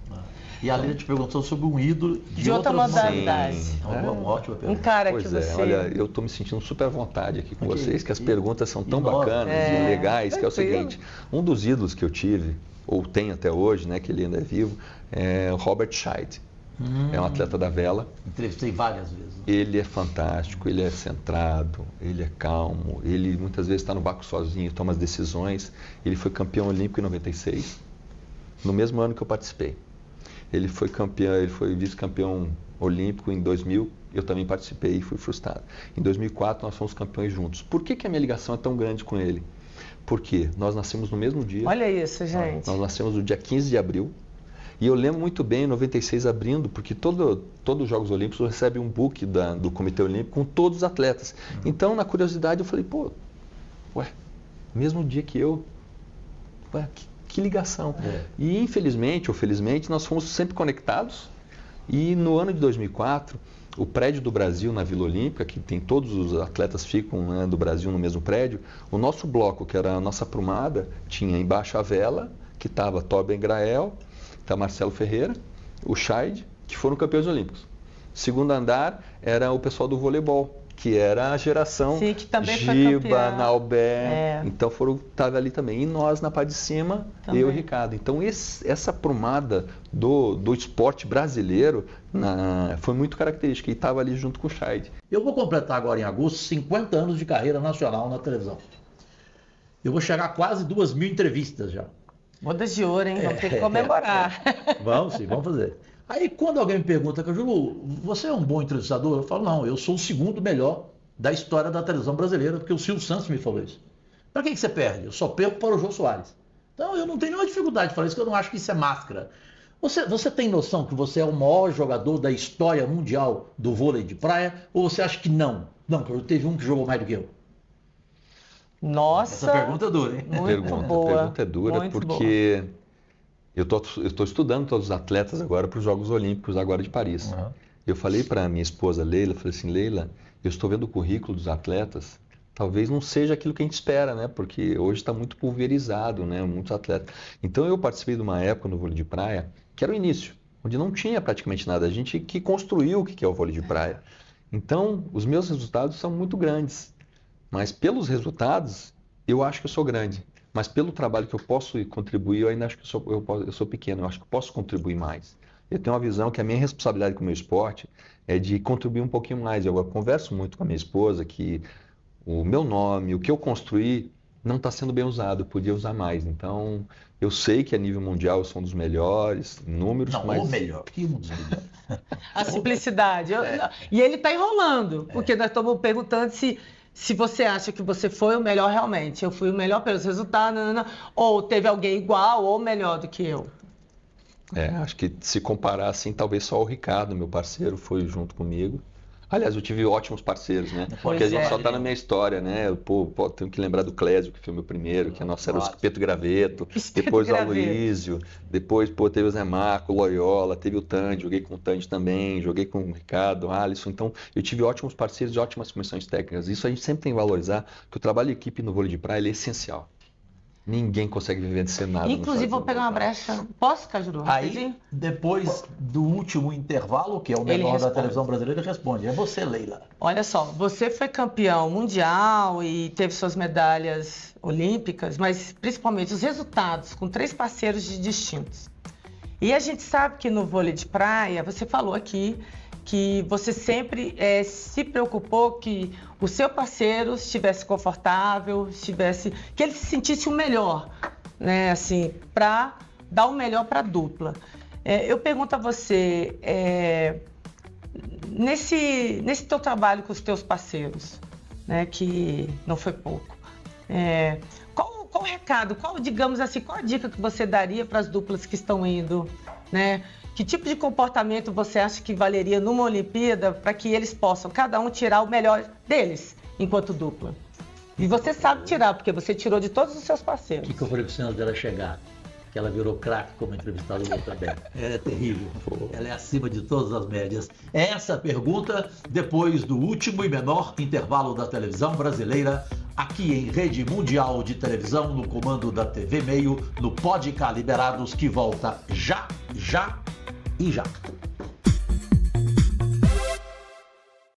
E a Leila te perguntou sobre um ídolo de outra modalidade. Uma ótima pergunta. Um cara pois que você... olha, eu estou me sentindo super à vontade aqui com vocês, que as perguntas são tão bacanas e legais, que é o seguinte, um dos ídolos que eu tive, ou tenho até hoje, né, que ele ainda é vivo, é o Robert Scheid. É um atleta da vela. Entrevistei várias vezes. Ele é fantástico, ele é centrado, ele é calmo, ele muitas vezes está no vácuo sozinho, toma as decisões. Ele foi campeão olímpico em 96, no mesmo ano que eu participei. Ele foi campeão, ele foi vice-campeão olímpico em 2000, eu também participei e fui frustrado. Em 2004 nós fomos campeões juntos. Por que a minha ligação é tão grande com ele? Porque nós nascemos no mesmo dia. Olha isso, gente. Nós nascemos no dia 15 de abril. E eu lembro muito bem, em 96 abrindo, porque todos os Jogos Olímpicos recebe um book do Comitê Olímpico com todos os atletas. Então, na curiosidade, eu falei, mesmo dia que eu, que ligação. E infelizmente ou felizmente, nós fomos sempre conectados. E no ano de 2004, o prédio do Brasil na Vila Olímpica, que tem todos os atletas ficam, né, do Brasil no mesmo prédio, o nosso bloco, que era a nossa prumada, tinha embaixo a vela, que estava Torben Grael, tá Marcelo Ferreira, o Scheid, que foram campeões olímpicos. Segundo andar era o pessoal do voleibol, que era a geração Giba, Naubé, então estava ali também. E nós na parte de cima, também. Eu e o Ricardo. Então essa prumada do esporte brasileiro foi muito característica e estava ali junto com o Scheid. Eu vou completar agora em agosto 50 anos de carreira nacional na televisão. Eu vou chegar a quase 2.000 entrevistas já. Bodas de ouro, hein? Vamos ter que comemorar. Vamos sim, vamos fazer. Aí quando alguém me pergunta, Cajuru, você é um bom entrevistador? Eu falo, não, eu sou o segundo melhor da história da televisão brasileira, porque o Silvio Santos me falou isso. Para que você perde? Eu só perco para o Jô Soares. Então eu não tenho nenhuma dificuldade de falar isso, porque eu não acho que isso é máscara. Você tem noção que você é o maior jogador da história mundial do vôlei de praia? Ou você acha que não? Não, Cajuru, teve um que jogou mais do que eu. Nossa, essa pergunta é dura, hein? Muito boa. A pergunta é dura muito porque boa. Eu estou estudando todos os atletas agora para os Jogos Olímpicos agora de Paris. Uhum. Eu falei para a minha esposa Leila, falei assim, Leila, eu estou vendo o currículo dos atletas, talvez não seja aquilo que a gente espera, né? Porque hoje está muito pulverizado, né? Muitos atletas. Então eu participei de uma época no vôlei de praia, que era o início, onde não tinha praticamente nada. A gente que construiu o que é o vôlei de praia. Então os meus resultados são muito grandes. Mas pelos resultados, eu acho que eu sou grande. Mas pelo trabalho que eu posso contribuir, eu ainda acho que eu sou pequeno. Eu acho que eu posso contribuir mais. Eu tenho uma visão que a minha responsabilidade com o meu esporte é de contribuir um pouquinho mais. Eu converso muito com a minha esposa que o meu nome, o que eu construí, não está sendo bem usado. Eu podia usar mais. Então, eu sei que a nível mundial eu sou um dos melhores, números, não, mas... o melhor. Que um dos melhores. A simplicidade. E ele está enrolando, porque nós estamos perguntando se você acha que você foi o melhor realmente. Eu fui o melhor pelos resultados, ou teve alguém igual ou melhor do que eu. Acho que se comparar assim, talvez só o Ricardo, meu parceiro, foi junto comigo. Aliás, eu tive ótimos parceiros, né? Porque a gente só está na minha história, né? Tenho que lembrar do Clésio, que foi o meu primeiro, que era o Espeto Graveto, depois o Aloísio, depois teve o Zé Marco, o Loyola, teve o Tandy, joguei com o Tandy também, joguei com o Ricardo, o Alisson. Então, eu tive ótimos parceiros e ótimas comissões técnicas. Isso a gente sempre tem que valorizar, que o trabalho de equipe no vôlei de praia ele é essencial. Ninguém consegue viver sem nada. Inclusive, vou pegar uma brecha. Posso, Cajuru? Aí, depois do último intervalo, que é o menor da televisão brasileira, ele responde. É você, Leila. Olha só, você foi campeão mundial e teve suas medalhas olímpicas, mas principalmente os resultados com 3 parceiros distintos. E a gente sabe que no vôlei de praia, você falou aqui, que você sempre se preocupou que o seu parceiro estivesse confortável, que ele se sentisse o melhor, né, assim, para dar o melhor para a dupla. Eu pergunto a você, nesse teu trabalho com os teus parceiros, né, que não foi pouco, qual o recado, digamos assim, qual a dica que você daria para as duplas que estão indo, né? Que tipo de comportamento você acha que valeria numa Olimpíada para que eles possam, cada um, tirar o melhor deles enquanto dupla? E você sabe tirar, porque você tirou de todos os seus parceiros. O que eu falei para você antes dela chegar? Que ela virou craque como entrevistadora também. Ela é terrível. Ela é acima de todas as médias. Essa pergunta, depois do último e menor intervalo da televisão brasileira, aqui em Rede Mundial de Televisão, no comando da TV Meio, no Pode Cá Liberados, que volta já.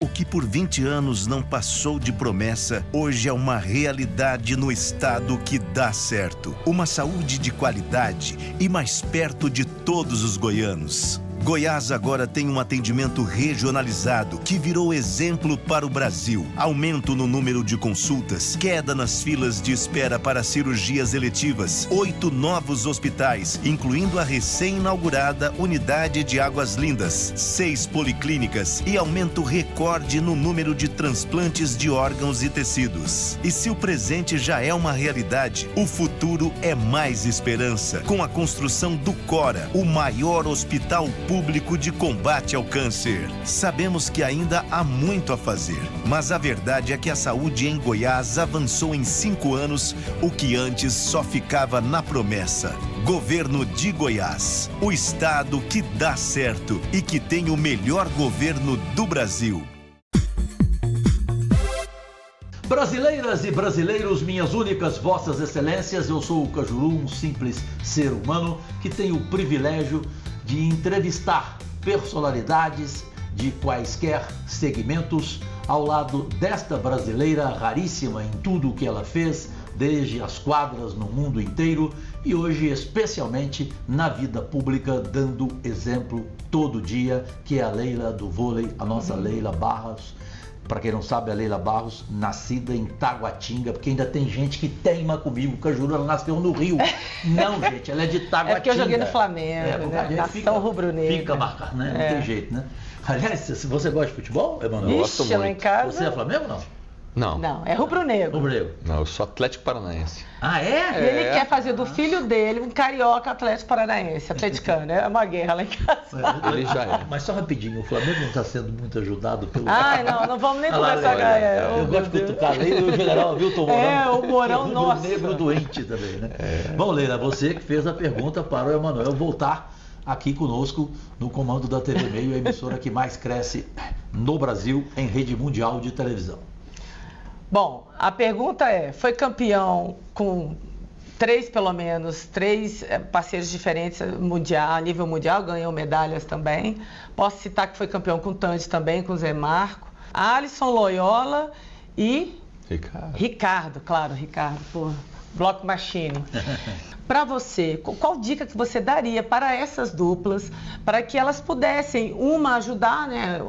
O que por 20 anos não passou de promessa, hoje é uma realidade no estado que dá certo. Uma saúde de qualidade e mais perto de todos os goianos. Goiás agora tem um atendimento regionalizado que virou exemplo para o Brasil. Aumento no número de consultas, queda nas filas de espera para cirurgias eletivas, 8 novos hospitais, incluindo a recém-inaugurada Unidade de Águas Lindas, 6 policlínicas e aumento recorde no número de transplantes de órgãos e tecidos. E se o presente já é uma realidade, o futuro é mais esperança, com a construção do Cora, o maior hospital público de combate ao câncer. Sabemos que ainda há muito a fazer, mas a verdade é que a saúde em Goiás avançou em 5 anos, o que antes só ficava na promessa. Governo de Goiás, o estado que dá certo e que tem o melhor governo do Brasil. Brasileiras e brasileiros, minhas únicas vossas excelências, eu sou o Cajuru, um simples ser humano que tem o privilégio de entrevistar personalidades de quaisquer segmentos ao lado desta brasileira raríssima em tudo o que ela fez, desde as quadras no mundo inteiro e hoje especialmente na vida pública, dando exemplo todo dia, que é a Leila do vôlei, a nossa Leila Barros. Para quem não sabe, a Leila Barros, nascida em Taguatinga, porque ainda tem gente que teima comigo, Cajuru, ela nasceu no Rio. Não, gente, ela é de Taguatinga. É porque eu joguei no Flamengo, né? Nação rubro-negra. Fica marcado, né? Não tem jeito, né? Aliás, se você gosta de futebol, Emanuel? Gosto muito. Lá em casa... Você é Flamengo ou não? Não. Não, é rubro-negro. Rubro-negro. Não, eu sou Atlético Paranaense. Ah, é? E ele quer fazer do filho dele um carioca Atlético Paranaense, atleticano. É uma guerra lá em casa. Ele já é. Mas só rapidinho, o Flamengo não está sendo muito ajudado pelo... Ai, não vamos nem começar a ganhar. Eu gosto de cutucar a Leila e o general Vilton Mourão. O Mourão, nossa. Negro doente também, né? Bom, Leila, você que fez a pergunta para o Emanuel voltar aqui conosco no comando da TV Meio, a emissora que mais cresce no Brasil em rede mundial de televisão. Bom, a pergunta foi campeão com 3 parceiros diferentes a nível mundial, ganhou medalhas também. Posso citar que foi campeão com o Tandy também, com o Zé Marco, Alisson Loyola e Ricardo, pô, Bloco Machine. Para você, qual dica que você daria para essas duplas, para que elas pudessem, uma ajudar, né,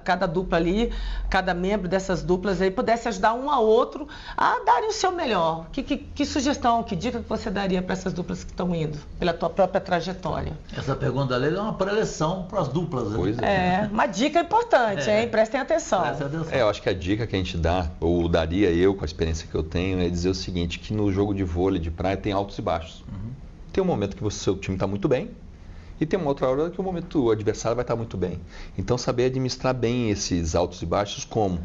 cada dupla ali, cada membro dessas duplas aí, pudesse ajudar um ao outro a darem o seu melhor? Que sugestão, que dica que você daria para essas duplas que estão indo, pela tua própria trajetória? Essa pergunta da Leila é uma preleção para as duplas. Né? Pois é. Uma dica importante, hein? Prestem atenção. Eu acho que a dica que a gente dá, ou daria eu, com a experiência que eu tenho, é dizer o seguinte, que no jogo de vôlei de praia tem altos e baixos. Tem um momento que o seu time está muito bem e tem uma outra hora que o adversário vai estar muito bem. Então, saber administrar bem esses altos e baixos como?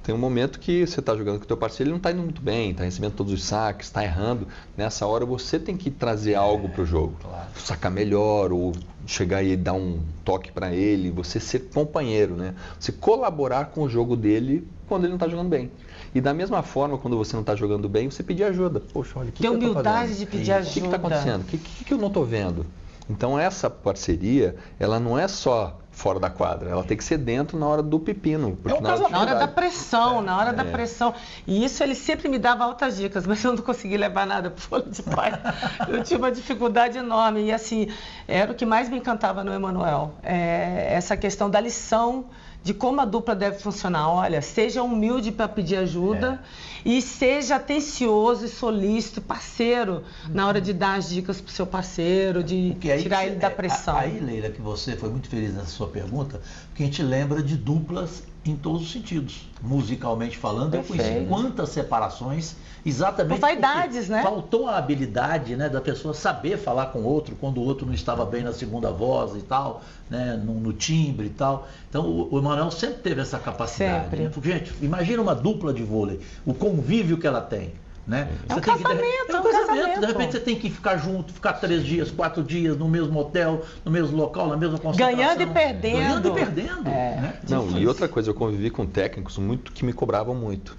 Tem um momento que você está jogando com o teu parceiro, ele não está indo muito bem, está recebendo todos os saques, está errando. Nessa hora você tem que trazer algo para o jogo. Claro. Sacar melhor ou chegar e dar um toque para ele, você ser companheiro, né? Você colaborar com o jogo dele quando ele não está jogando bem. E da mesma forma, quando você não está jogando bem, você pedir ajuda. Poxa, olha, o que eu estou fazendo? Tem humildade de pedir ajuda. O que está acontecendo? O que eu não estou vendo? Então, essa parceria, ela não é só fora da quadra, ela tem que ser dentro na hora do pepino. Na hora da pressão, da pressão. E isso ele sempre me dava altas dicas, mas eu não consegui levar nada pro vôlei de praia. Eu tive uma dificuldade enorme. E assim, era o que mais me encantava no Emanuel. Essa questão da lição de como a dupla deve funcionar. Olha, seja humilde para pedir ajuda e seja atencioso e solícito, parceiro, na hora de dar as dicas para o seu parceiro, de tirar ele da pressão. Aí, Leila, que você foi muito feliz nessa sua pergunta, porque a gente lembra de duplas em todos os sentidos. Musicalmente falando, Perfeito. eu conheci quantas separações, exatamente por vaidades, né? Faltou a habilidade, né, da pessoa saber falar com o outro quando o outro não estava bem na segunda voz e tal, né, no timbre e tal. Então o Emanuel sempre teve essa capacidade. Sempre. Né? Porque, gente, imagina uma dupla de vôlei, o convívio que ela tem. Né? É um casamento. De repente você tem que ficar junto, ficar 3 dias, 4 dias no mesmo hotel, no mesmo local, na mesma concentração. Ganhando e perdendo. Ganhando e perdendo. Né? Não, e outra coisa, eu convivi com técnicos muito que me cobravam muito.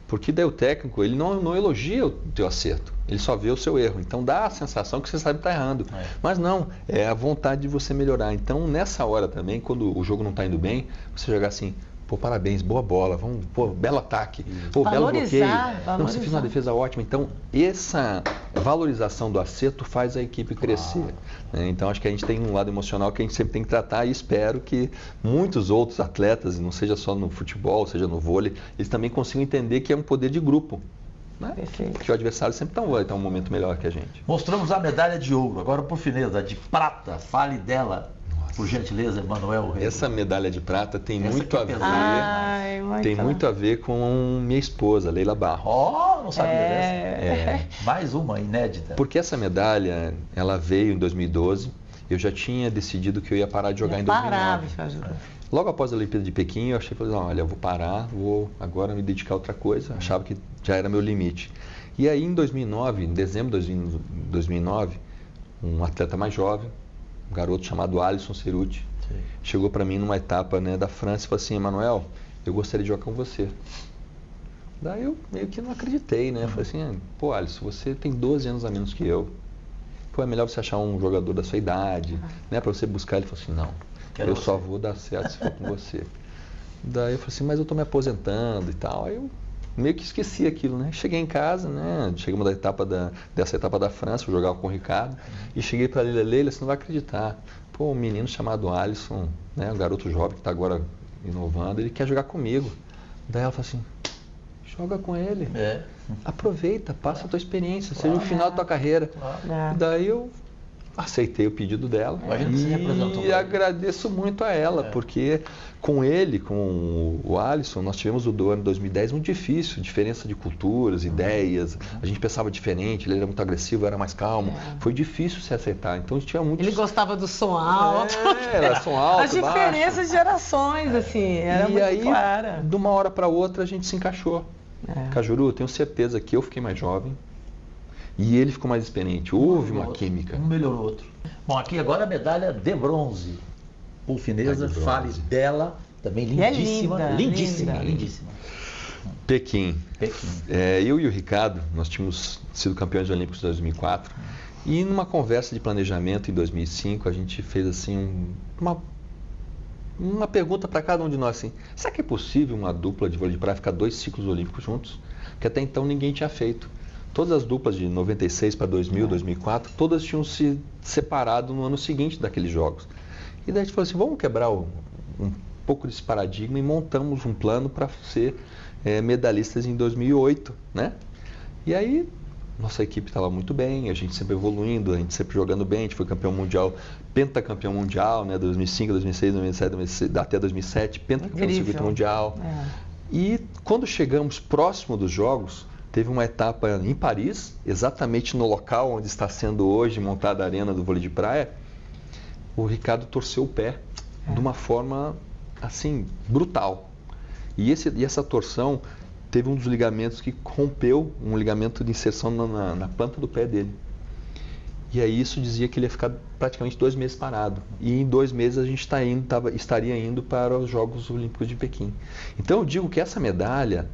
Porque daí o técnico, ele não elogia o teu acerto, ele só vê o seu erro. Então dá a sensação que você sabe que está errando. Mas não, é a vontade de você melhorar. Então nessa hora também, quando o jogo não está indo bem, você jogar assim, pô, parabéns, boa bola, vamos, pô, belo ataque, pô, belo bloqueio. Não, você fez uma defesa ótima. Então, essa valorização do acerto faz a equipe crescer. Né? Então, acho que a gente tem um lado emocional que a gente sempre tem que tratar e espero que muitos outros atletas, não seja só no futebol, seja no vôlei, eles também consigam entender que é um poder de grupo. Né? Perfeito. Que o adversário sempre vai estar um momento melhor que a gente. Mostramos a medalha de ouro, agora por fineza, de prata, fale dela. Por gentileza, Emanuel. Essa medalha de prata tem muito a ver. Tem muito a ver com minha esposa, Leila Barros. Não sabia dessa. Mais uma inédita. Porque essa medalha, ela veio em 2012. Eu já tinha decidido que eu ia parar de jogar em 2009. Logo após a Olimpíada de Pequim, eu achei, olha, eu vou parar, vou agora me dedicar a outra coisa. Achava que já era meu limite. E aí, em 2009, em dezembro de 2009, um atleta mais jovem, um garoto chamado Alisson Ceruti, chegou para mim numa etapa, né, da França e falou assim, Emanuel, eu gostaria de jogar com você. Daí eu meio que não acreditei, né? Falei assim, pô, Alisson, você tem 12 anos a menos que eu. Pô, é melhor você achar um jogador da sua idade, né, para você buscar. Ele falou assim, não, eu só vou dar certo se for com você. Daí eu falei assim, mas eu tô me aposentando e tal. Aí eu meio que esqueci aquilo, né? Cheguei em casa, né? Chegamos dessa etapa da França, eu jogava com o Ricardo, e cheguei para Leila, você não vai acreditar. Pô, um menino chamado Alisson, né? Um garoto jovem que está agora inovando, ele quer jogar comigo. Daí ela falou assim, joga com ele. Aproveita, passa a tua experiência, seja o final da tua carreira. Daí eu aceitei o pedido dela e agradeço muito a ela, porque com ele, com o Alisson, nós tivemos o ano 2010 muito difícil, diferença de culturas, ideias, a gente pensava diferente, ele era muito agressivo, eu era mais calmo, foi difícil se aceitar, então a gente tinha muitos... Ele gostava do som alto. Era som alto, as diferenças de gerações, assim, era muito aí, clara. De uma hora para outra, a gente se encaixou. Cajuru, eu tenho certeza que eu fiquei mais jovem, e ele ficou mais experiente. Houve uma química. Um melhorou o outro. Bom, aqui agora a medalha de bronze. Por fineza, fale dela. Também lindíssima. Lindíssima. Pequim. Eu e o Ricardo, nós tínhamos sido campeões olímpicos em 2004. E numa conversa de planejamento em 2005, a gente fez assim uma pergunta para cada um de nós assim: será que é possível uma dupla de vôlei de praia ficar 2 ciclos olímpicos juntos? Que até então ninguém tinha feito. Todas as duplas de 96 para 2000, 2004, todas tinham se separado no ano seguinte daqueles jogos. E daí a gente falou assim, vamos quebrar um pouco desse paradigma e montamos um plano para ser medalhistas em 2008, né? E aí, nossa equipe estava muito bem, a gente sempre evoluindo, a gente sempre jogando bem, a gente foi campeão mundial, pentacampeão mundial, né? 2005, 2006, 2007, até 2007, pentacampeão do circuito mundial. E quando chegamos próximo dos jogos, teve uma etapa em Paris, exatamente no local onde está sendo hoje montada a arena do vôlei de praia. O Ricardo torceu o pé de uma forma, assim, brutal. E essa torção teve um dos ligamentos que rompeu, um ligamento de inserção na planta do pé dele. E aí isso dizia que ele ia ficar praticamente 2 meses parado. E em 2 meses a gente estaria indo para os Jogos Olímpicos de Pequim. Então eu digo que essa medalha,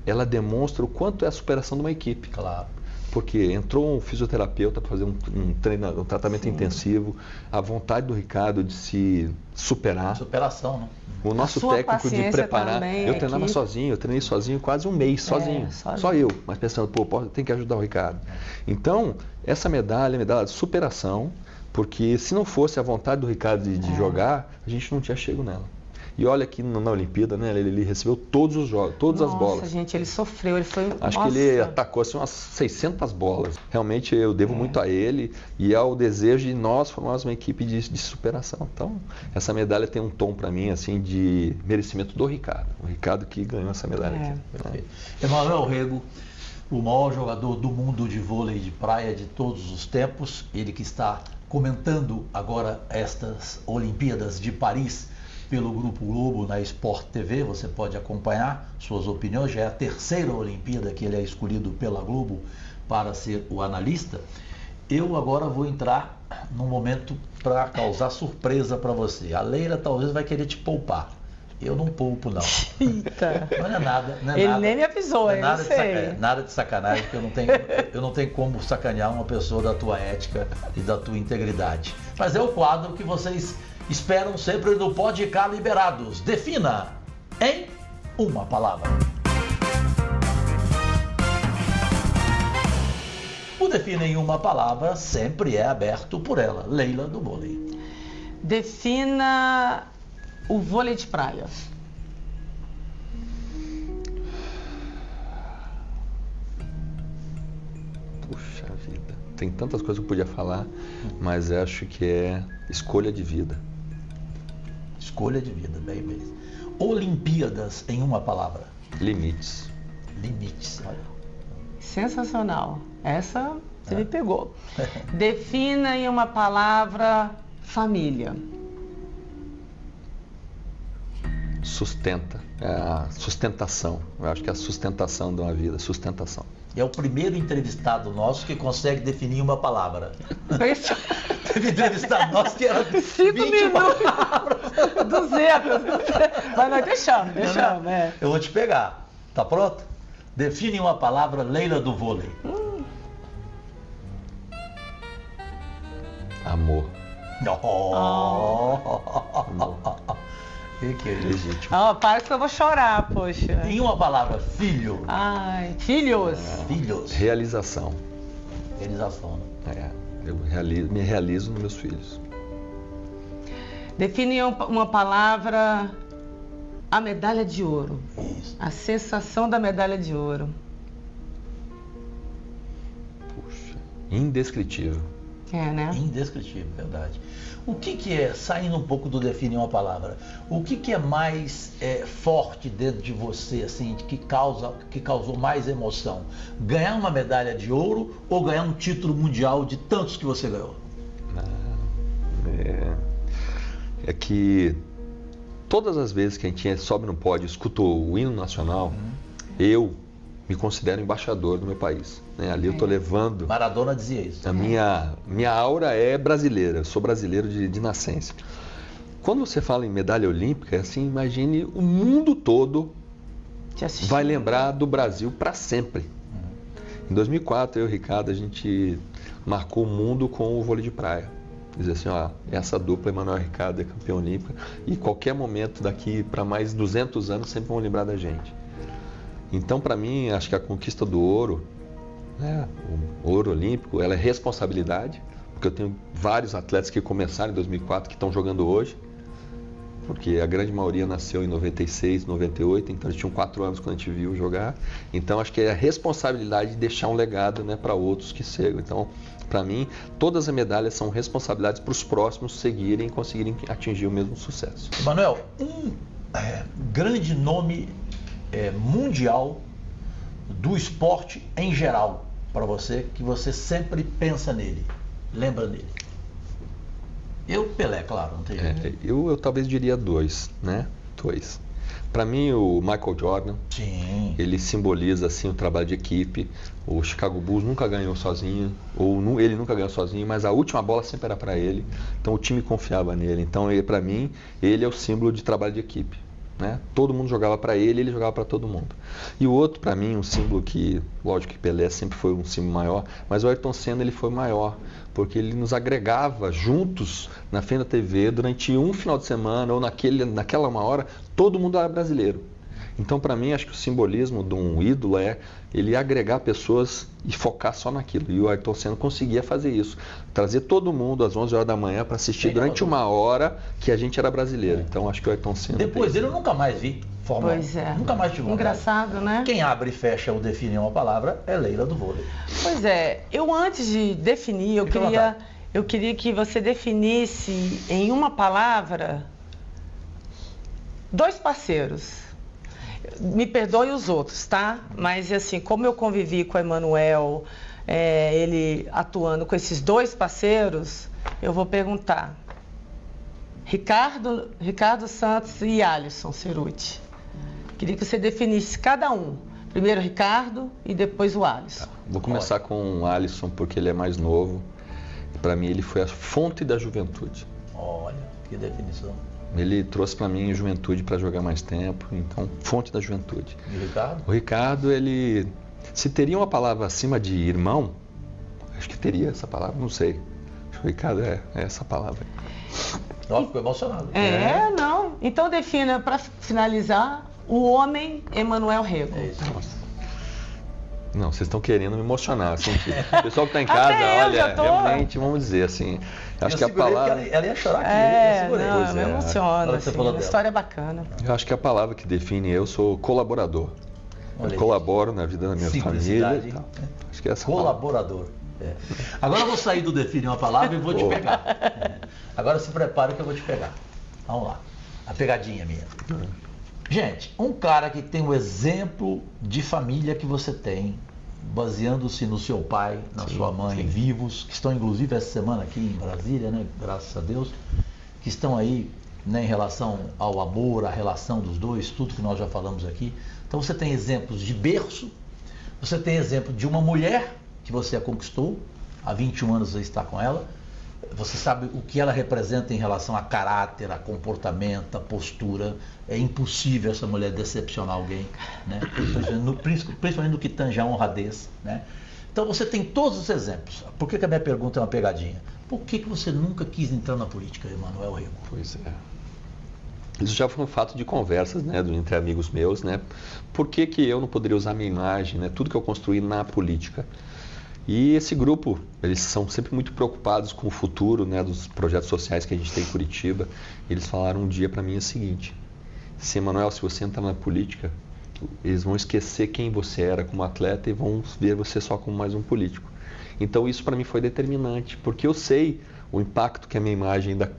ela demonstra o quanto é a superação de uma equipe. Claro. Porque entrou um fisioterapeuta para fazer um tratamento intensivo, a vontade do Ricardo de se superar. Superação, né? O nosso técnico de preparar. Também, eu treinava sozinho, eu treinei sozinho quase um mês, sozinho. Só eu, mas pensando, tem que ajudar o Ricardo. Então, essa medalha é medalha de superação, porque se não fosse a vontade do Ricardo de jogar, a gente não tinha chego nela. E olha que na Olimpíada, né, ele recebeu todos os jogos, todas as bolas. Nossa, gente, ele sofreu, ele foi... Acho que ele atacou assim, umas 600 bolas. Realmente eu devo muito a ele e ao desejo de nós formarmos uma equipe de superação. Então, essa medalha tem um tom para mim assim de merecimento do Ricardo. O Ricardo que ganhou essa medalha aqui. Perfeito. Emanuel Rego, o maior jogador do mundo de vôlei de praia de todos os tempos, ele que está comentando agora estas Olimpíadas de Paris pelo Grupo Globo na Sport TV, você pode acompanhar suas opiniões, já é a terceira Olimpíada que ele é escolhido pela Globo para ser o analista. Eu agora vou entrar num momento para causar surpresa para você. A Leila talvez vai querer te poupar. Eu não poupo, não. Eita. Não é nada. Não é ele nada, nem me avisou, eu não sei. Nada de sacanagem, porque eu não tenho como sacanear uma pessoa da tua ética e da tua integridade. Mas é o quadro que vocês esperam sempre no Pode Cá Liberados. Defina em uma palavra. O Defina em uma palavra sempre é aberto por ela, Leila do vôlei. Defina o vôlei de praia. Puxa vida, tem tantas coisas que eu podia falar, mas acho que é escolha de vida. Escolha de vida, bem mesmo. Olimpíadas em uma palavra. Limites. Limites, olha. Sensacional. Essa você me pegou. Defina em uma palavra família. Sustenta. É a sustentação. Eu acho que é a sustentação de uma vida. Sustentação. E é o primeiro entrevistado nosso que consegue definir uma palavra. Teve entrevistado nosso que era 5 minutos. palavras. 200. Mas nós deixamos. É. Eu vou te pegar. Tá pronto? Define uma palavra, Leila do vôlei. Amor. Que é isso? Legítimo. Parece que eu vou chorar, poxa. Em uma palavra, filho. Ai, filhos. Filhos. Realização. Realização. Eu me realizo nos meus filhos. Define em uma palavra a medalha de ouro. Isso. A sensação da medalha de ouro. Puxa, indescritível. É, né? Indescritível, verdade. O que é, saindo um pouco do definir uma palavra, o que é mais forte dentro de você, assim, que causou mais emoção? Ganhar uma medalha de ouro ou ganhar um título mundial de tantos que você ganhou? É que todas as vezes que a gente sobe no pódio e escuta o hino nacional, eu me considero embaixador do meu país. Né? Ali eu estou levando... Maradona dizia isso. A minha aura é brasileira, eu sou brasileiro de nascença. Quando você fala em medalha olímpica, assim, imagine o mundo todo vai lembrar do Brasil para sempre. Em 2004, eu e o Ricardo, a gente marcou o mundo com o vôlei de praia. Dizer assim, essa dupla, Emanuel e Ricardo, é campeã olímpica e qualquer momento daqui para mais 200 anos sempre vão lembrar da gente. Então, para mim, acho que a conquista do ouro, né, o ouro olímpico, ela é responsabilidade, porque eu tenho vários atletas que começaram em 2004 que estão jogando hoje, porque a grande maioria nasceu em 96, 98, então eles tinham 4 anos quando a gente viu jogar. Então, acho que é a responsabilidade de deixar um legado, né, para outros que seguem. Então, para mim, todas as medalhas são responsabilidades para os próximos seguirem e conseguirem atingir o mesmo sucesso. Emanuel, um grande nome mundial do esporte em geral para você, que você sempre pensa nele, lembra nele? Pelé, claro, não tem jeito. Eu talvez diria 2, né? 2. Para mim, o Michael Jordan, sim, ele simboliza assim o trabalho de equipe. O Chicago Bulls nunca ganhou sozinho, ou ele nunca ganhou sozinho, mas a última bola sempre era para ele. Então o time confiava nele. Então, para mim, ele é o símbolo de trabalho de equipe. Né? Todo mundo jogava para ele, ele jogava para todo mundo. E o outro, para mim, um símbolo que, lógico que Pelé sempre foi um símbolo maior, mas o Ayrton Senna ele foi maior, porque ele nos agregava juntos na frente da TV durante um final de semana ou naquela uma hora, todo mundo era brasileiro. Então, para mim, acho que o simbolismo de um ídolo é ele agregar pessoas e focar só naquilo. E o Ayrton Senna conseguia fazer isso. Trazer todo mundo às 11 horas da manhã para assistir durante uma hora que a gente era brasileiro. Então, acho que o Ayrton Senna... Depois dele eu nunca mais vi Fórmula 1. Pois é. Nunca mais tive Engraçado, né? Quem abre e fecha ou define uma palavra é Leila do vôlei. Pois é. Eu, antes de definir, eu queria que você definisse em uma palavra 2 parceiros. Me perdoe os outros, tá? Mas, assim, como eu convivi com o Emanuel, ele atuando com esses 2 parceiros, eu vou perguntar. Ricardo Santos e Alisson Cerutti. Queria que você definisse cada um. Primeiro o Ricardo e depois o Alisson. Vou começar com o Alisson, porque ele é mais novo. Para mim, ele foi a fonte da juventude. Olha, que definição. Ele trouxe para mim juventude para jogar mais tempo, então, fonte da juventude. E o Ricardo? O Ricardo, ele... Se teria uma palavra acima de irmão, acho que teria essa palavra, não sei. Acho que o Ricardo é essa palavra. Nossa, ficou emocionado. Não. Então defina, para finalizar, o homem Emanuel Rego. É isso. Nossa. Não, vocês estão querendo me emocionar. Assim, o pessoal que está em casa, olha, realmente, vamos dizer assim, acho que a palavra... Ela ia chorar aqui, eu segurei. Me emociona, assim, uma história bacana. Eu acho que a palavra que define eu sou colaborador. Eu colaboro na vida da minha família e tal. Acho que é essa colaborador. Agora eu vou sair do definir uma palavra e vou te pegar. Agora se prepare que eu vou te pegar. Vamos lá. A pegadinha minha. Gente, um cara que tem o exemplo de família que você tem, baseando-se no seu pai, na sua mãe, vivos, que estão inclusive essa semana aqui em Brasília, né? Graças a Deus, que estão aí, né, em relação ao amor, a relação dos dois, tudo que nós já falamos aqui. Então você tem exemplos de berço, você tem exemplo de uma mulher que você a conquistou, há 21 anos você está com ela, você sabe o que ela representa em relação a caráter, a comportamento, a postura. É impossível essa mulher decepcionar alguém, né? Principalmente no que tange a honradez, né? Então você tem todos os exemplos. Por que a minha pergunta é uma pegadinha? Por que você nunca quis entrar na política, Emanuel Rego? Pois é. Isso já foi um fato de conversas, né, entre amigos meus, né? Por que eu não poderia usar minha imagem, né? Tudo que eu construí na política. E esse grupo, eles são sempre muito preocupados com o futuro, né, dos projetos sociais que a gente tem em Curitiba. Eles falaram um dia para mim o seguinte: se, Emanuel, se você entrar na política, eles vão esquecer quem você era como atleta e vão ver você só como mais um político. Então isso para mim foi determinante, porque eu sei o impacto que a minha imagem ainda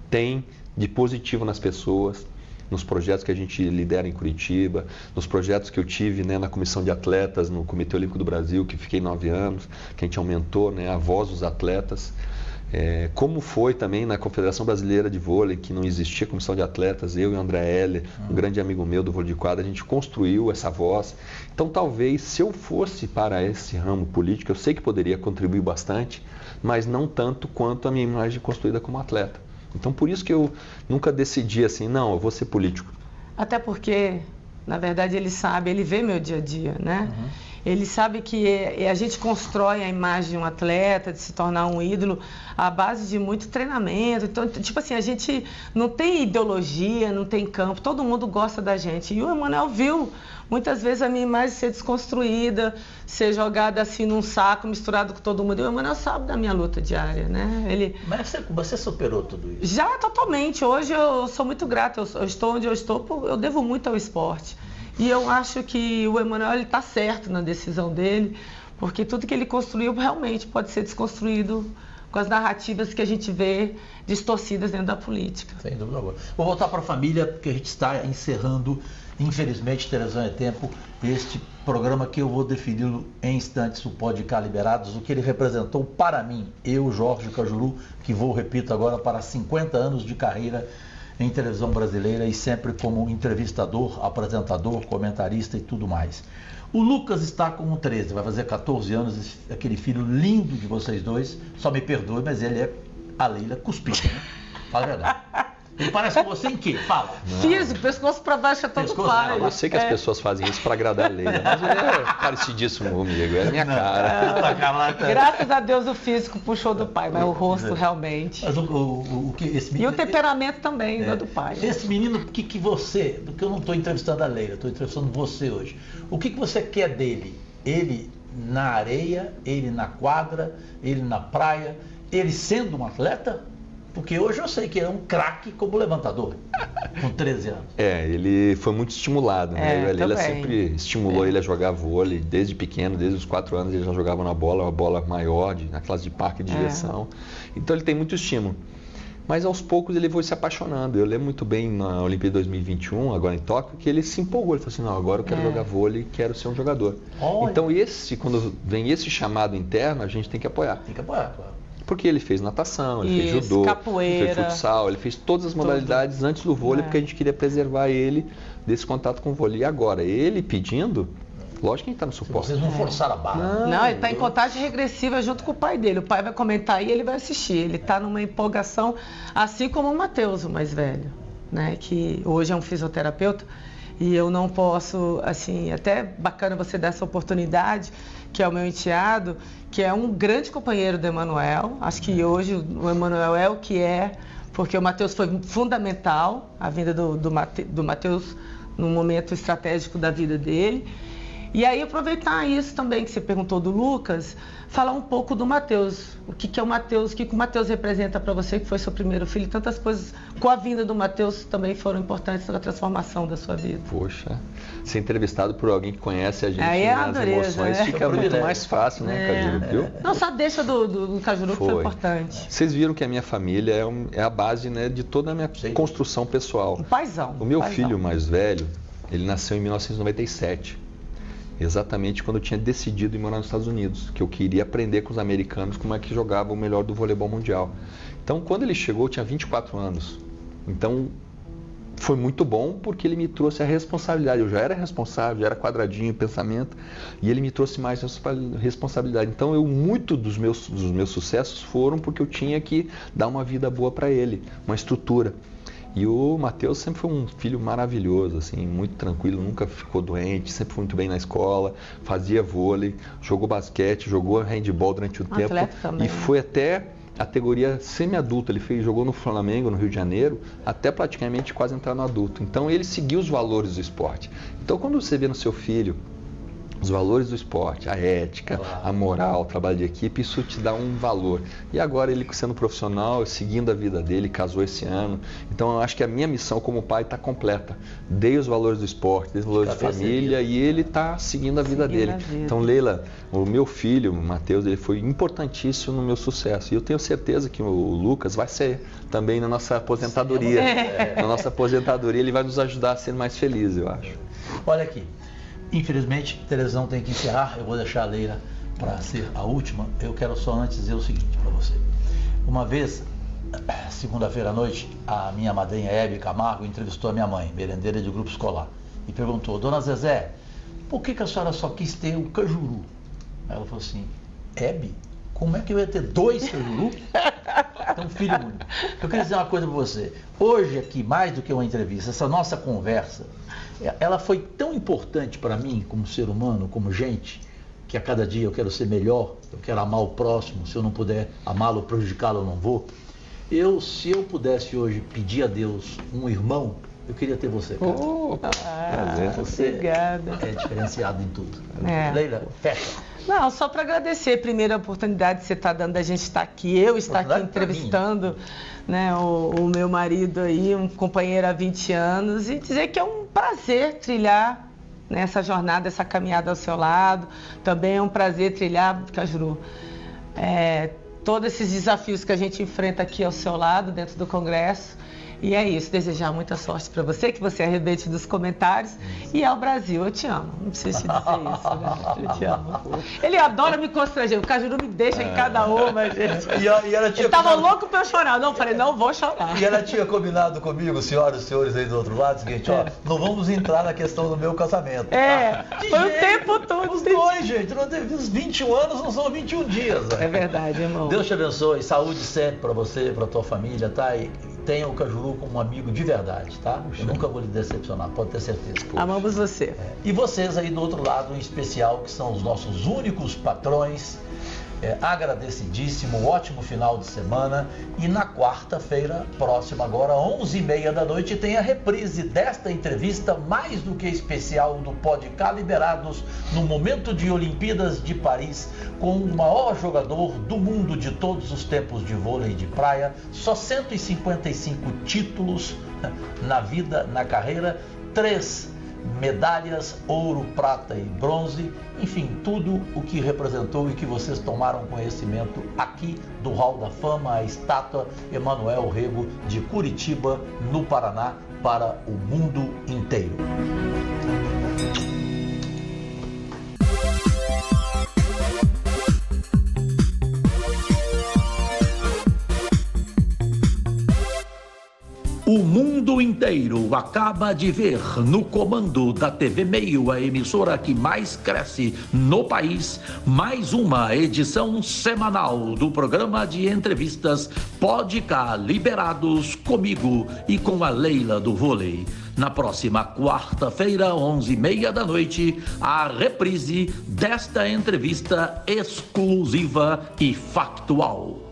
tem de positivo nas pessoas, nos projetos que a gente lidera em Curitiba, nos projetos que eu tive, né, na comissão de atletas, no Comitê Olímpico do Brasil, que fiquei 9 anos, que a gente aumentou, né, a voz dos atletas. Como foi também na Confederação Brasileira de Vôlei, que não existia comissão de atletas, eu e o André Heller, um grande amigo meu do vôlei de quadra, a gente construiu essa voz. Então talvez, se eu fosse para esse ramo político, eu sei que poderia contribuir bastante, mas não tanto quanto a minha imagem construída como atleta. Então, por isso que eu nunca decidi assim, não, eu vou ser político. Até porque, na verdade, ele vê meu dia a dia, né? Ele sabe que a gente constrói a imagem de um atleta, de se tornar um ídolo, à base de muito treinamento. Então, tipo assim, a gente não tem ideologia, não tem campo, todo mundo gosta da gente. E o Emanuel viu muitas vezes a minha imagem ser desconstruída, ser jogada assim num saco, misturado com todo mundo. E o Emanuel sabe da minha luta diária, né? Mas você superou tudo isso? Já, totalmente. Hoje eu sou muito grata, eu estou onde eu estou, eu devo muito ao esporte. E eu acho que o Emanuel está certo na decisão dele, porque tudo que ele construiu realmente pode ser desconstruído com as narrativas que a gente vê distorcidas dentro da política. Sem dúvida alguma. Vou voltar para a família, porque a gente está encerrando, infelizmente, Televisão é Tempo, este programa que eu vou defini-lo em instantes, o Pode Cá Liberados, o que ele representou para mim, eu, Jorge Cajuru, que vou, repito agora, para 50 anos de carreira em televisão brasileira e sempre como entrevistador, apresentador, comentarista e tudo mais. O Lucas está com 13, vai fazer 14 anos, aquele filho lindo de vocês dois, só me perdoe, mas ele é a Leila cuspida, né? Fala a verdade. Ele parece com você em quê? Fala. Físico, pescoço pra baixo é todo Pescoço, pai. Eu sei que as pessoas fazem isso para agradar a Leila, mas ele é parecidíssimo comigo, é a minha cara. Graças a Deus o físico puxou do pai, mas o rosto realmente. Mas o que esse E menino, o temperamento também do pai. Esse menino, que você, do que eu não estou entrevistando a Leila, estou entrevistando você hoje. O que você quer dele? Ele na areia, ele na quadra, ele na praia, ele sendo um atleta? Porque hoje eu sei que ele é um craque como levantador, com 13 anos. Ele foi muito estimulado, né? A Leila também. sempre estimulou ele a jogar vôlei, desde pequeno, desde os 4 anos ele já jogava na bola, uma bola maior, na classe de parque de direção. Então ele tem muito estímulo. Mas aos poucos ele foi se apaixonando. Eu lembro muito bem na Olimpíada 2021, agora em Tóquio, que ele se empolgou. Ele falou assim, não, agora eu quero jogar vôlei, quero ser um jogador. Olha. Então quando vem esse chamado interno, a gente tem que apoiar. Tem que apoiar, claro. Porque ele fez natação, ele fez judô, capoeira, ele fez futsal, ele fez todas as modalidades antes do vôlei, porque a gente queria preservar ele desse contato com o vôlei. E agora, ele pedindo, lógico que a gente está no suporte. Vocês não forçaram a barra. Não, ele está em contagem regressiva junto com o pai dele. O pai vai comentar e ele vai assistir. Ele está numa empolgação, assim como o Matheus, o mais velho, né? Que hoje é um fisioterapeuta. E eu não posso, assim, até bacana você dar essa oportunidade, que é o meu enteado, que é um grande companheiro do Emanuel. Acho que hoje o Emanuel é o que é, porque o Matheus foi fundamental, a vinda do Matheus num momento estratégico da vida dele. E aí aproveitar isso também que você perguntou do Lucas, falar um pouco do Matheus. O que é o Matheus, o que o Matheus representa para você, que foi seu primeiro filho. Tantas coisas com a vinda do Matheus também foram importantes na transformação da sua vida. Poxa, ser entrevistado por alguém que conhece a gente aí é nas emoções, né? fica muito mais fácil, né, Cajuru? Viu? Não, só deixa do Cajuru que foi importante. Vocês viram que a minha família é a base, né, de toda a minha construção pessoal. Um paizão. O meu filho mais velho, ele nasceu em 1997. Exatamente quando eu tinha decidido ir morar nos Estados Unidos, que eu queria aprender com os americanos como é que jogava o melhor do voleibol mundial. Então, quando ele chegou, eu tinha 24 anos. Então, foi muito bom porque ele me trouxe a responsabilidade. Eu já era responsável, já era quadradinho o pensamento, e ele me trouxe mais responsabilidade. Então, muito dos meus sucessos foram porque eu tinha que dar uma vida boa para ele, uma estrutura. E o Matheus sempre foi um filho maravilhoso, assim, muito tranquilo, nunca ficou doente, sempre foi muito bem na escola, fazia vôlei, jogou basquete, jogou handball durante o tempo também. E foi até a categoria semi-adulta. Ele jogou no Flamengo, no Rio de Janeiro, até praticamente quase entrar no adulto. Então ele seguiu os valores do esporte. Então quando você vê no seu filho os valores do esporte, a ética, a moral, o trabalho de equipe, isso te dá um valor. E agora ele sendo profissional, seguindo a vida dele, casou esse ano. Então eu acho que a minha missão como pai está completa. Dei os valores do esporte, dei os valores de família e ele está seguindo a vida dele. Então Leila, o meu filho, o Matheus, ele foi importantíssimo no meu sucesso. E eu tenho certeza que o Lucas vai ser também na nossa aposentadoria. Na nossa aposentadoria ele vai nos ajudar a ser mais felizes, eu acho. Olha aqui. Infelizmente, a televisão tem que encerrar. Eu vou deixar a Leila para ser a última. Eu quero só antes dizer o seguinte para você. Uma vez, segunda-feira à noite, a minha madrinha Hebe Camargo entrevistou a minha mãe, merendeira de grupo escolar, e perguntou: Dona Zezé, por que a senhora só quis ter um cajuru? Aí ela falou assim: Hebe, como é que eu ia ter 2 cajuru? Então, filho único. Eu quero dizer uma coisa para você. Hoje aqui, mais do que uma entrevista, essa nossa conversa, ela foi tão importante para mim, como ser humano, como gente, que a cada dia eu quero ser melhor, eu quero amar o próximo. Se eu não puder amá-lo ou prejudicá-lo, eu não vou. Se eu pudesse hoje pedir a Deus um irmão, eu queria ter você, cara. Você obrigada. É diferenciado em tudo. Leila, fecha. Não, só para agradecer primeiro a oportunidade que você está dando da gente estar aqui, eu estar aqui entrevistando, né, o meu marido aí, um companheiro há 20 anos, e dizer que é um prazer trilhar, né, essa jornada, essa caminhada ao seu lado. Também é um prazer trilhar, Cajuru, todos esses desafios que a gente enfrenta aqui ao seu lado, dentro do Congresso. E é isso, desejar muita sorte para você, que você arrebente dos comentários. E ao Brasil, eu te amo. Não preciso te dizer isso, né? Eu te amo. Ele adora me constranger, o Cajuru me deixa em cada uma, gente. E ela tinha Ele tava louco para eu chorar. Não, eu falei, não vou chorar. E ela tinha combinado comigo, senhoras e senhores aí do outro lado, o seguinte, ó, não vamos entrar na questão do meu casamento. Foi o tempo todo. Os dois, gente, nós temos 21 anos, não são 21 dias. É verdade, irmão. Deus te abençoe, saúde sempre para você, para tua família, tá? E tenha o Cajuru como um amigo de verdade, tá? Eu nunca vou lhe decepcionar, pode ter certeza. Amamos você. E vocês aí do outro lado, em especial, que são os nossos únicos patrões, agradecidíssimo, ótimo final de semana. E na quarta-feira próxima, agora 11h30 da noite, tem a reprise desta entrevista mais do que especial do Podcast Liberados no momento de Olimpíadas de Paris, com o maior jogador do mundo de todos os tempos de vôlei de praia, só 155 títulos na vida, na carreira, 3 medalhas, ouro, prata e bronze, enfim, tudo o que representou e que vocês tomaram conhecimento aqui do Hall da Fama, a estátua Emanuel Rego de Curitiba, no Paraná, para o mundo inteiro. O mundo inteiro acaba de ver no comando da TV Meio, a emissora que mais cresce no país, mais uma edição semanal do programa de entrevistas Podcast Liberados, comigo e com a Leila do Vôlei. Na próxima quarta-feira, 11h30 da noite, a reprise desta entrevista exclusiva e factual.